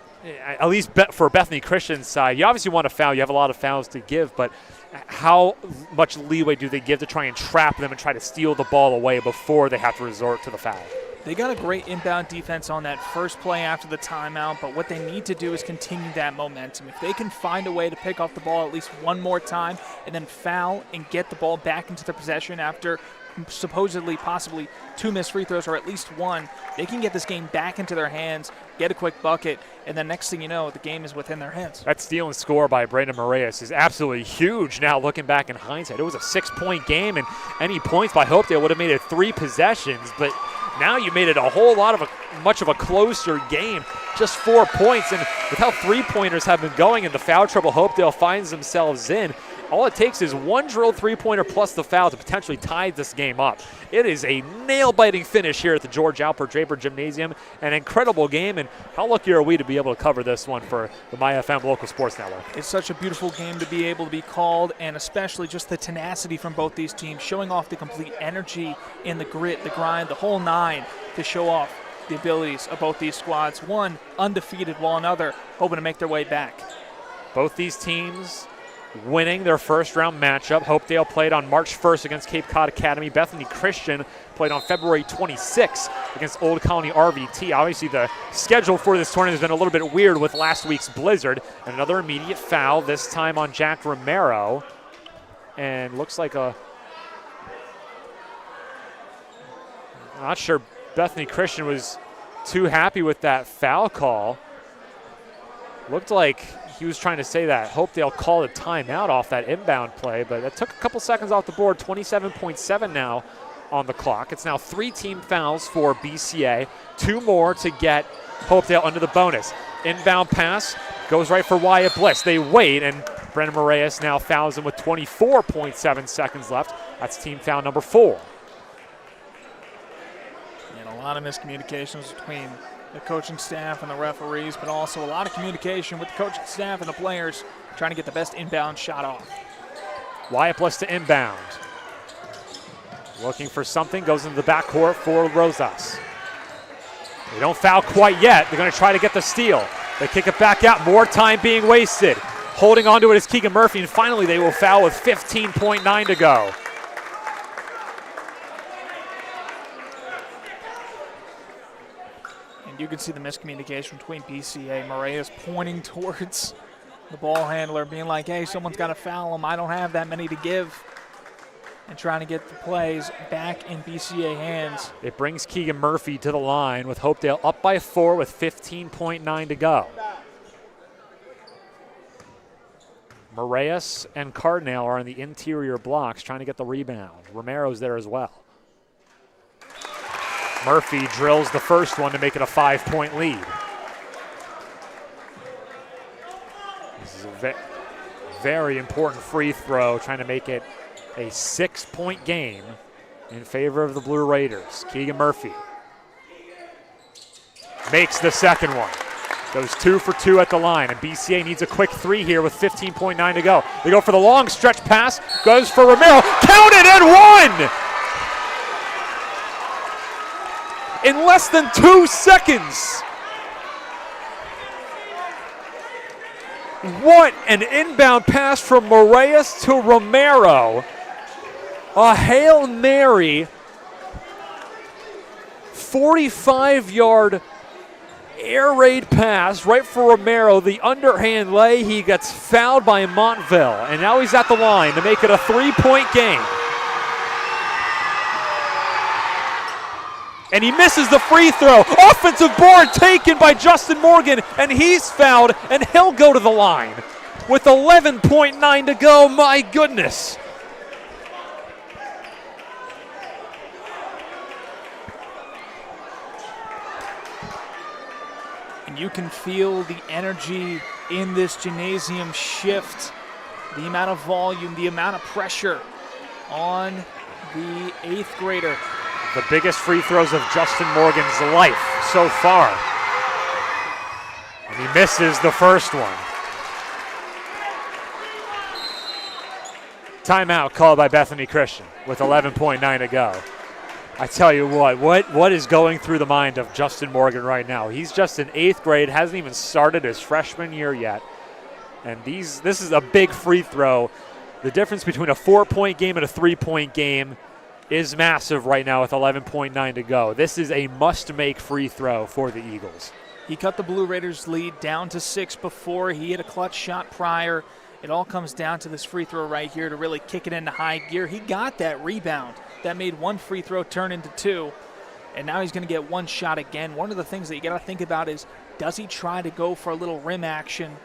at least for Bethany Christian's side, you obviously want to foul. You have a lot of fouls to give, but how much leeway do they give to try and trap them and try to steal the ball away before they have to resort to the foul? They got a great inbound defense on that first play after the timeout, but what they need to do is continue that momentum. If they can find a way to pick off the ball at least one more time and then foul and get the ball back into their possession after supposedly possibly 2 missed free throws or at least 1, they can get this game back into their hands, get a quick bucket, and then next thing you know, the game is within their hands. That steal and score by Brandon Moraes is absolutely huge now looking back in hindsight. It was a 6-point game, and any points by Hopedale would have made it 3 possessions, but now you made it a whole lot of much of a closer game, just 4 points, and with how 3-pointers have been going and the foul trouble Hopedale finds themselves in, all it takes is 1 drilled 3-pointer plus the foul to potentially tie this game up. It is a nail-biting finish here at the George Alpert Draper Gymnasium. An incredible game, and how lucky are we to be able to cover this one for the MyFM Local Sports Network. It's such a beautiful game to be able to be called, and especially just the tenacity from both these teams, showing off the complete energy and the grit, the grind, the whole 9 to show off the abilities of both these squads. One undefeated while another hoping to make their way back. Both these teams winning their first round matchup. Hopedale played on March 1st against Cape Cod Academy. Bethany Christian played on February 26th against Old Colony RVT. Obviously the schedule for this tournament has been a little bit weird with last week's blizzard. And another immediate foul, this time on Jack Romero. And looks like I'm not sure Bethany Christian was too happy with that foul call. Looked like he was trying to say that Hopedale called a timeout off that inbound play, but it took a couple seconds off the board. 27.7 now on the clock. It's now 3 team fouls for BCA, 2 more to get Hopedale under the bonus. Inbound pass goes right for Wyatt Bliss. They wait, and Brendan Moraes now fouls him with 24.7 seconds left. That's team foul number 4. And a lot of miscommunications between the coaching staff and the referees, but also a lot of communication with the coaching staff and the players trying to get the best inbound shot off. Wyatt Bliss to inbound. Looking for something, goes into the backcourt for Rosas. They don't foul quite yet. They're going to try to get the steal. They kick it back out. More time being wasted. Holding on to it is Keegan Murphy, and finally they will foul with 15.9 to go. You can see the miscommunication between BCA. Moraes pointing towards the ball handler, being like, hey, someone's got to foul him. I don't have that many to give. And trying to get the plays back in BCA hands. It brings Keegan Murphy to the line with Hopedale up by 4 with 15.9 to go. Moraes and Cardinale are on the interior blocks trying to get the rebound. Romero's there as well. Murphy drills the first one to make it a 5-point lead. This is a very important free throw, trying to make it a 6-point game in favor of the Blue Raiders. Keegan Murphy makes the second one. Goes 2 for 2 at the line, and BCA needs a quick 3 here with 15.9 to go. They go for the long stretch pass, goes for Romero, counted and 1! In less than 2 seconds. What an inbound pass from Moraes to Romero. A Hail Mary 45-yard air raid pass right for Romero. The underhand lay, he gets fouled by Montville, and now he's at the line to make it a 3-point game. and he misses the free throw. Offensive board taken by Justin Morgan, and he's fouled, and he'll go to the line with 11.9 to go. My goodness. And you can feel the energy in this gymnasium shift, the amount of volume, the amount of pressure on the 8th grader. The biggest free throws of Justin Morgan's life so far. And he misses the first one. Timeout called by Bethany Christian with 11.9 to go. I tell you what is going through the mind of Justin Morgan right now? He's just in 8th grade, hasn't even started his freshman year yet. And this is a big free throw. The difference between a 4-point game and a 3-point game is massive right now with 11.9 to go. This is a must-make free throw for the Eagles. He cut the Blue Raiders lead down to 6 before. He hit a clutch shot prior. It all comes down to this free throw right here to really kick it into high gear. He got that rebound that made one free throw turn into 2, and now he's going to get one shot again. One of the things that you got to think about is, does he try to go for a little rim action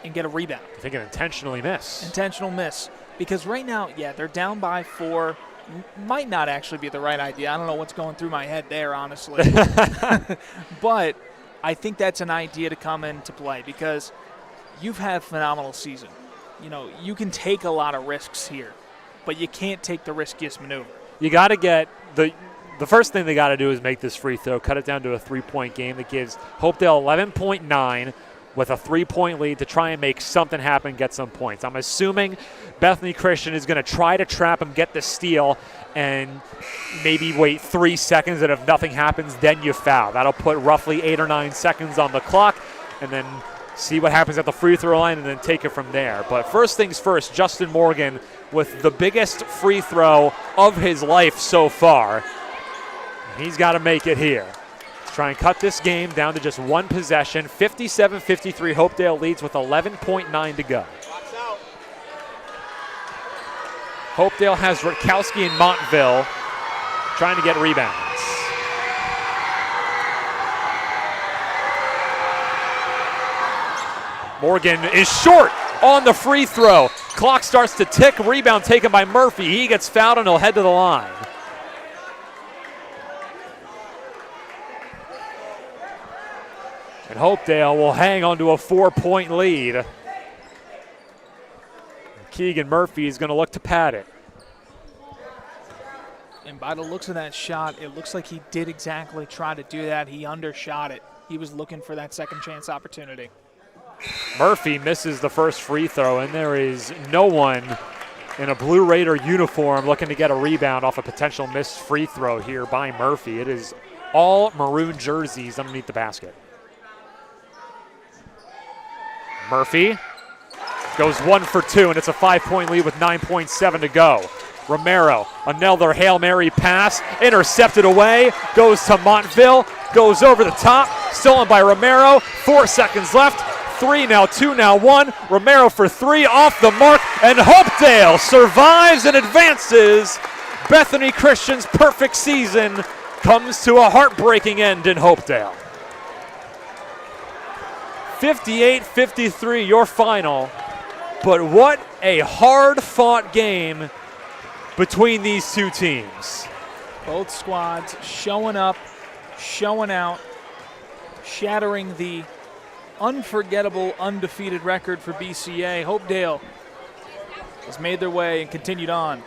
and get a rebound? I think an intentionally miss. Intentional miss. Because right now, yeah, they're down by 4. Might not actually be the right idea. I don't know what's going through my head there, honestly. But I think that's an idea to come into play because you've had a phenomenal season. You know, you can take a lot of risks here, but you can't take the riskiest maneuver. You got to get the first thing they got to do is make this free throw, cut it down to a 3-point game that gives Hopedale 11.9 with a 3-point lead to try and make something happen, get some points. I'm assuming Bethany Christian is going to try to trap him, get the steal, and maybe wait 3 seconds, and if nothing happens, then you foul. That'll put roughly 8 or 9 seconds on the clock, and then see what happens at the free throw line and then take it from there. But first things first, Justin Morgan with the biggest free throw of his life so far. He's got to make it here. Let's try and cut this game down to just one possession. 57-53, Hopedale leads with 11.9 to go. Hopedale has Rutkowski and Montville trying to get rebounds. Morgan is short on the free throw. Clock starts to tick. Rebound taken by Murphy. He gets fouled and he'll head to the line. And Hopedale will hang on to a 4-point lead. Keegan Murphy is going to look to pad it. And by the looks of that shot, it looks like he did exactly try to do that. He undershot it. He was looking for that second chance opportunity. Murphy misses the first free throw, and there is no one in a Blue Raider uniform looking to get a rebound off a potential missed free throw here by Murphy. It is all maroon jerseys underneath the basket. Murphy goes 1 for 2, and it's a 5-point lead with 9.7 to go. Romero, another Hail Mary pass, intercepted away, goes to Montville, goes over the top, stolen by Romero, 4 seconds left. 3 now, 2 now, 1. Romero for 3, off the mark, and Hopedale survives and advances. Bethany Christian's perfect season comes to a heartbreaking end in Hopedale. 58-53, your final. But what a hard-fought game between these two teams. Both squads showing up, showing out, shattering the unforgettable undefeated record for BCA. Hopedale has made their way and continued on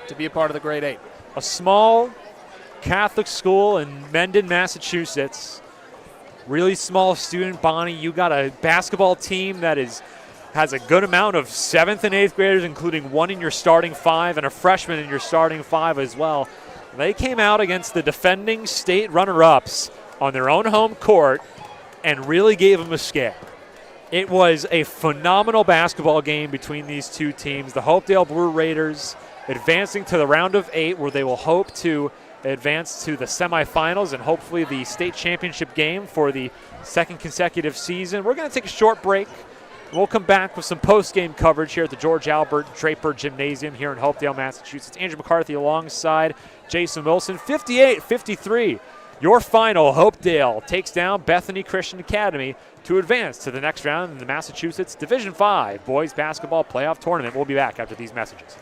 to be a part of the Grade 8. A small Catholic school in Mendon, Massachusetts. Really small student body. You got a basketball team that has a good amount of 7th and 8th graders, including one in your starting 5 and a freshman in your starting 5 as well. They came out against the defending state runner-ups on their own home court and really gave them a scare. It was a phenomenal basketball game between these two teams. The Hopedale Blue Raiders advancing to the round of 8, where they will hope to advance to the semifinals and hopefully the state championship game for the second consecutive season. We're going to take a short break. We'll come back with some post-game coverage here at the George Albert Draper Gymnasium here in Hopedale, Massachusetts. Andrew McCarthy alongside Jason Wilson. 58-53. Your final, Hopedale takes down Bethany Christian Academy to advance to the next round in the Massachusetts Division V Boys Basketball Playoff Tournament. We'll be back after these messages.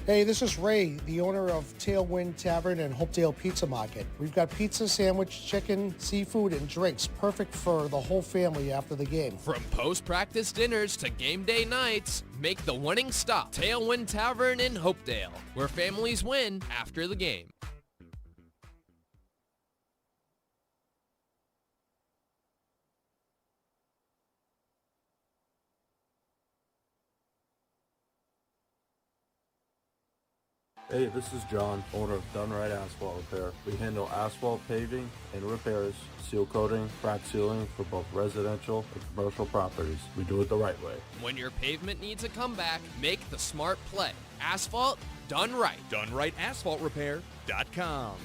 Hey, this is Ray, the owner of Tailwind Tavern and Hopedale Pizza Market. We've got pizza, sandwich, chicken, seafood, and drinks, perfect for the whole family after the game. From post-practice dinners to game day nights, make the winning stop. Tailwind Tavern in Hopedale, where families win after the game. Hey, this is John, owner of Done Right Asphalt Repair. We handle asphalt paving and repairs, seal coating, crack sealing for both residential and commercial properties. We do it the right way. When your pavement needs a comeback, make the smart play. Asphalt done right. DoneRightAsphaltRepair.com.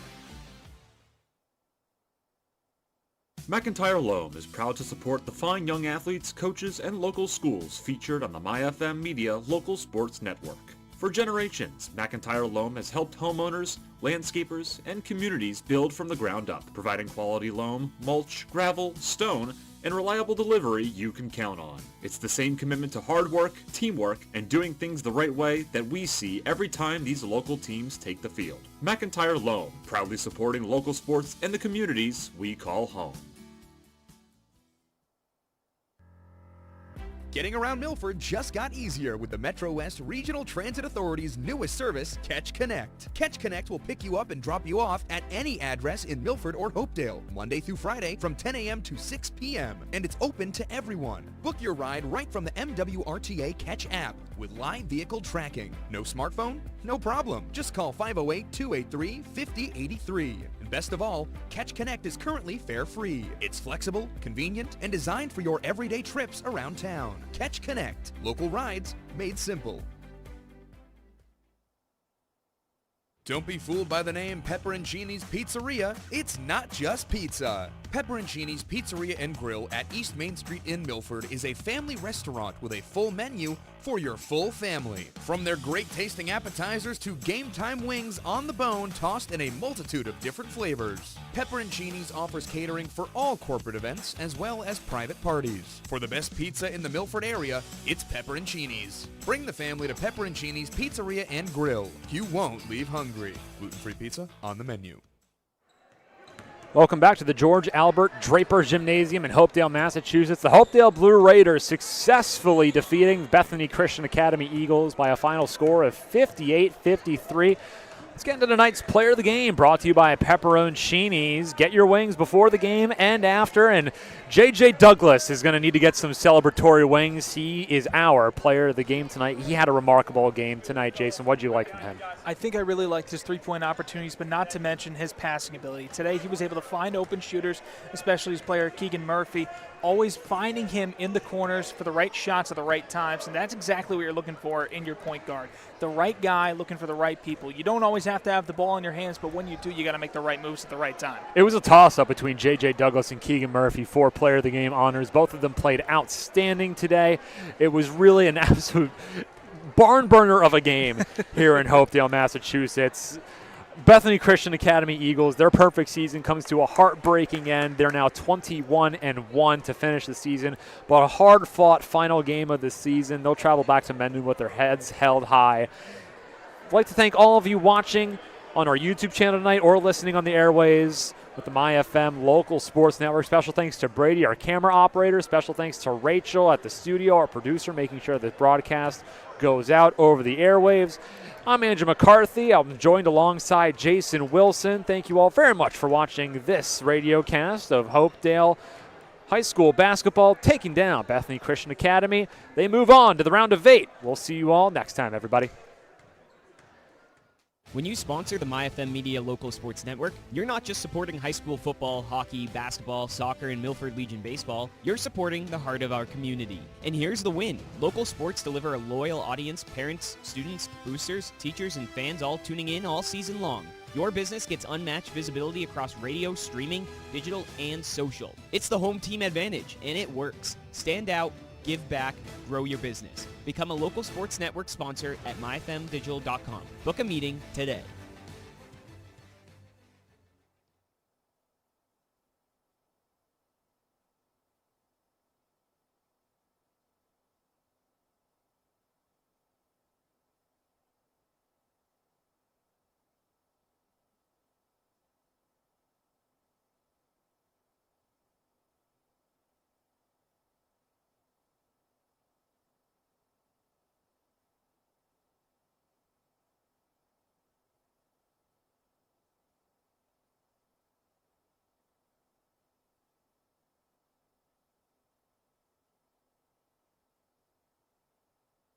McIntyre Loam is proud to support the fine young athletes, coaches, and local schools featured on the MyFM Media Local Sports Network. For generations, McIntyre Loam has helped homeowners, landscapers, and communities build from the ground up, providing quality loam, mulch, gravel, stone, and reliable delivery you can count on. It's the same commitment to hard work, teamwork, and doing things the right way that we see every time these local teams take the field. McIntyre Loam, proudly supporting local sports and the communities we call home. Getting around Milford just got easier with the Metro West Regional Transit Authority's newest service, Catch Connect. Catch Connect will pick you up and drop you off at any address in Milford or Hopedale, Monday through Friday from 10 a.m. to 6 p.m. And it's open to everyone. Book your ride right from the MWRTA Catch app with live vehicle tracking. No smartphone? No problem. Just call 508-283-5083. And best of all, Catch Connect is currently fare-free. It's flexible, convenient, and designed for your everyday trips around town. Catch Connect. Local rides made simple. Don't be fooled by the name Pepperoncini's Pizzeria. It's not just pizza. Pepperoncini's Pizzeria and Grill at East Main Street in Milford is a family restaurant with a full menu for your full family. From their great tasting appetizers to game time wings on the bone tossed in a multitude of different flavors. Pepperoncini's offers catering for all corporate events as well as private parties. For the best pizza in the Milford area, it's Pepperoncini's. Bring the family to Pepperoncini's Pizzeria and Grill. You won't leave hungry. Gluten-free pizza on the menu. Welcome back to the George Albert Draper Gymnasium in Hopedale, Massachusetts. The Hopedale Blue Raiders successfully defeating Bethany Christian Academy Eagles by a final score of 58-53. Let's get into tonight's player of the game, brought to you by Pepperoncini's. Get your wings before the game and after, and J.J. Douglas is going to need to get some celebratory wings. He is our player of the game tonight. He had a remarkable game tonight, Jason. What did you like from him? I think I really liked his three-point opportunities, but not to mention his passing ability. Today he was able to find open shooters, especially his player Keegan Murphy, always finding him in the corners for the right shots at the right times, and that's exactly what you're looking for in your point guard. The right guy looking for the right people. You don't always have to have the ball in your hands, but when you do, you got to make the right moves at the right time. It was a toss-up between J.J. Douglas and Keegan Murphy for player of the game honors. Both of them played outstanding today. It was really an absolute barn burner of a game here in Hopedale, Massachusetts. Bethany Christian Academy Eagles, their perfect season comes to a heartbreaking end. They're now 21-1 to finish the season, but a hard-fought final game of the season. They'll travel back to Mendon with their heads held high. I'd like to thank all of you watching on our YouTube channel tonight or listening on the airways with the MyFM Local Sports Network. Special thanks to Brady, our camera operator. Special thanks to Rachel at the studio, our producer, making sure this broadcast goes out over the airwaves. I'm Andrew McCarthy. I'm joined alongside Jason Wilson. Thank you all very much for watching this radio cast of Hopedale High School basketball taking down Bethany Christian Academy. They move on to the round of 8. We'll see you all next time, everybody. When you sponsor the MyFM Media Local Sports Network, you're not just supporting high school football, hockey, basketball, soccer, and Milford Legion baseball, you're supporting the heart of our community. And here's the win. Local sports deliver a loyal audience, parents, students, boosters, teachers, and fans all tuning in all season long. Your business gets unmatched visibility across radio, streaming, digital, and social. It's the home team advantage, and it works. Stand out, give back, grow your business. Become a local sports network sponsor at myfmdigital.com. Book a meeting today.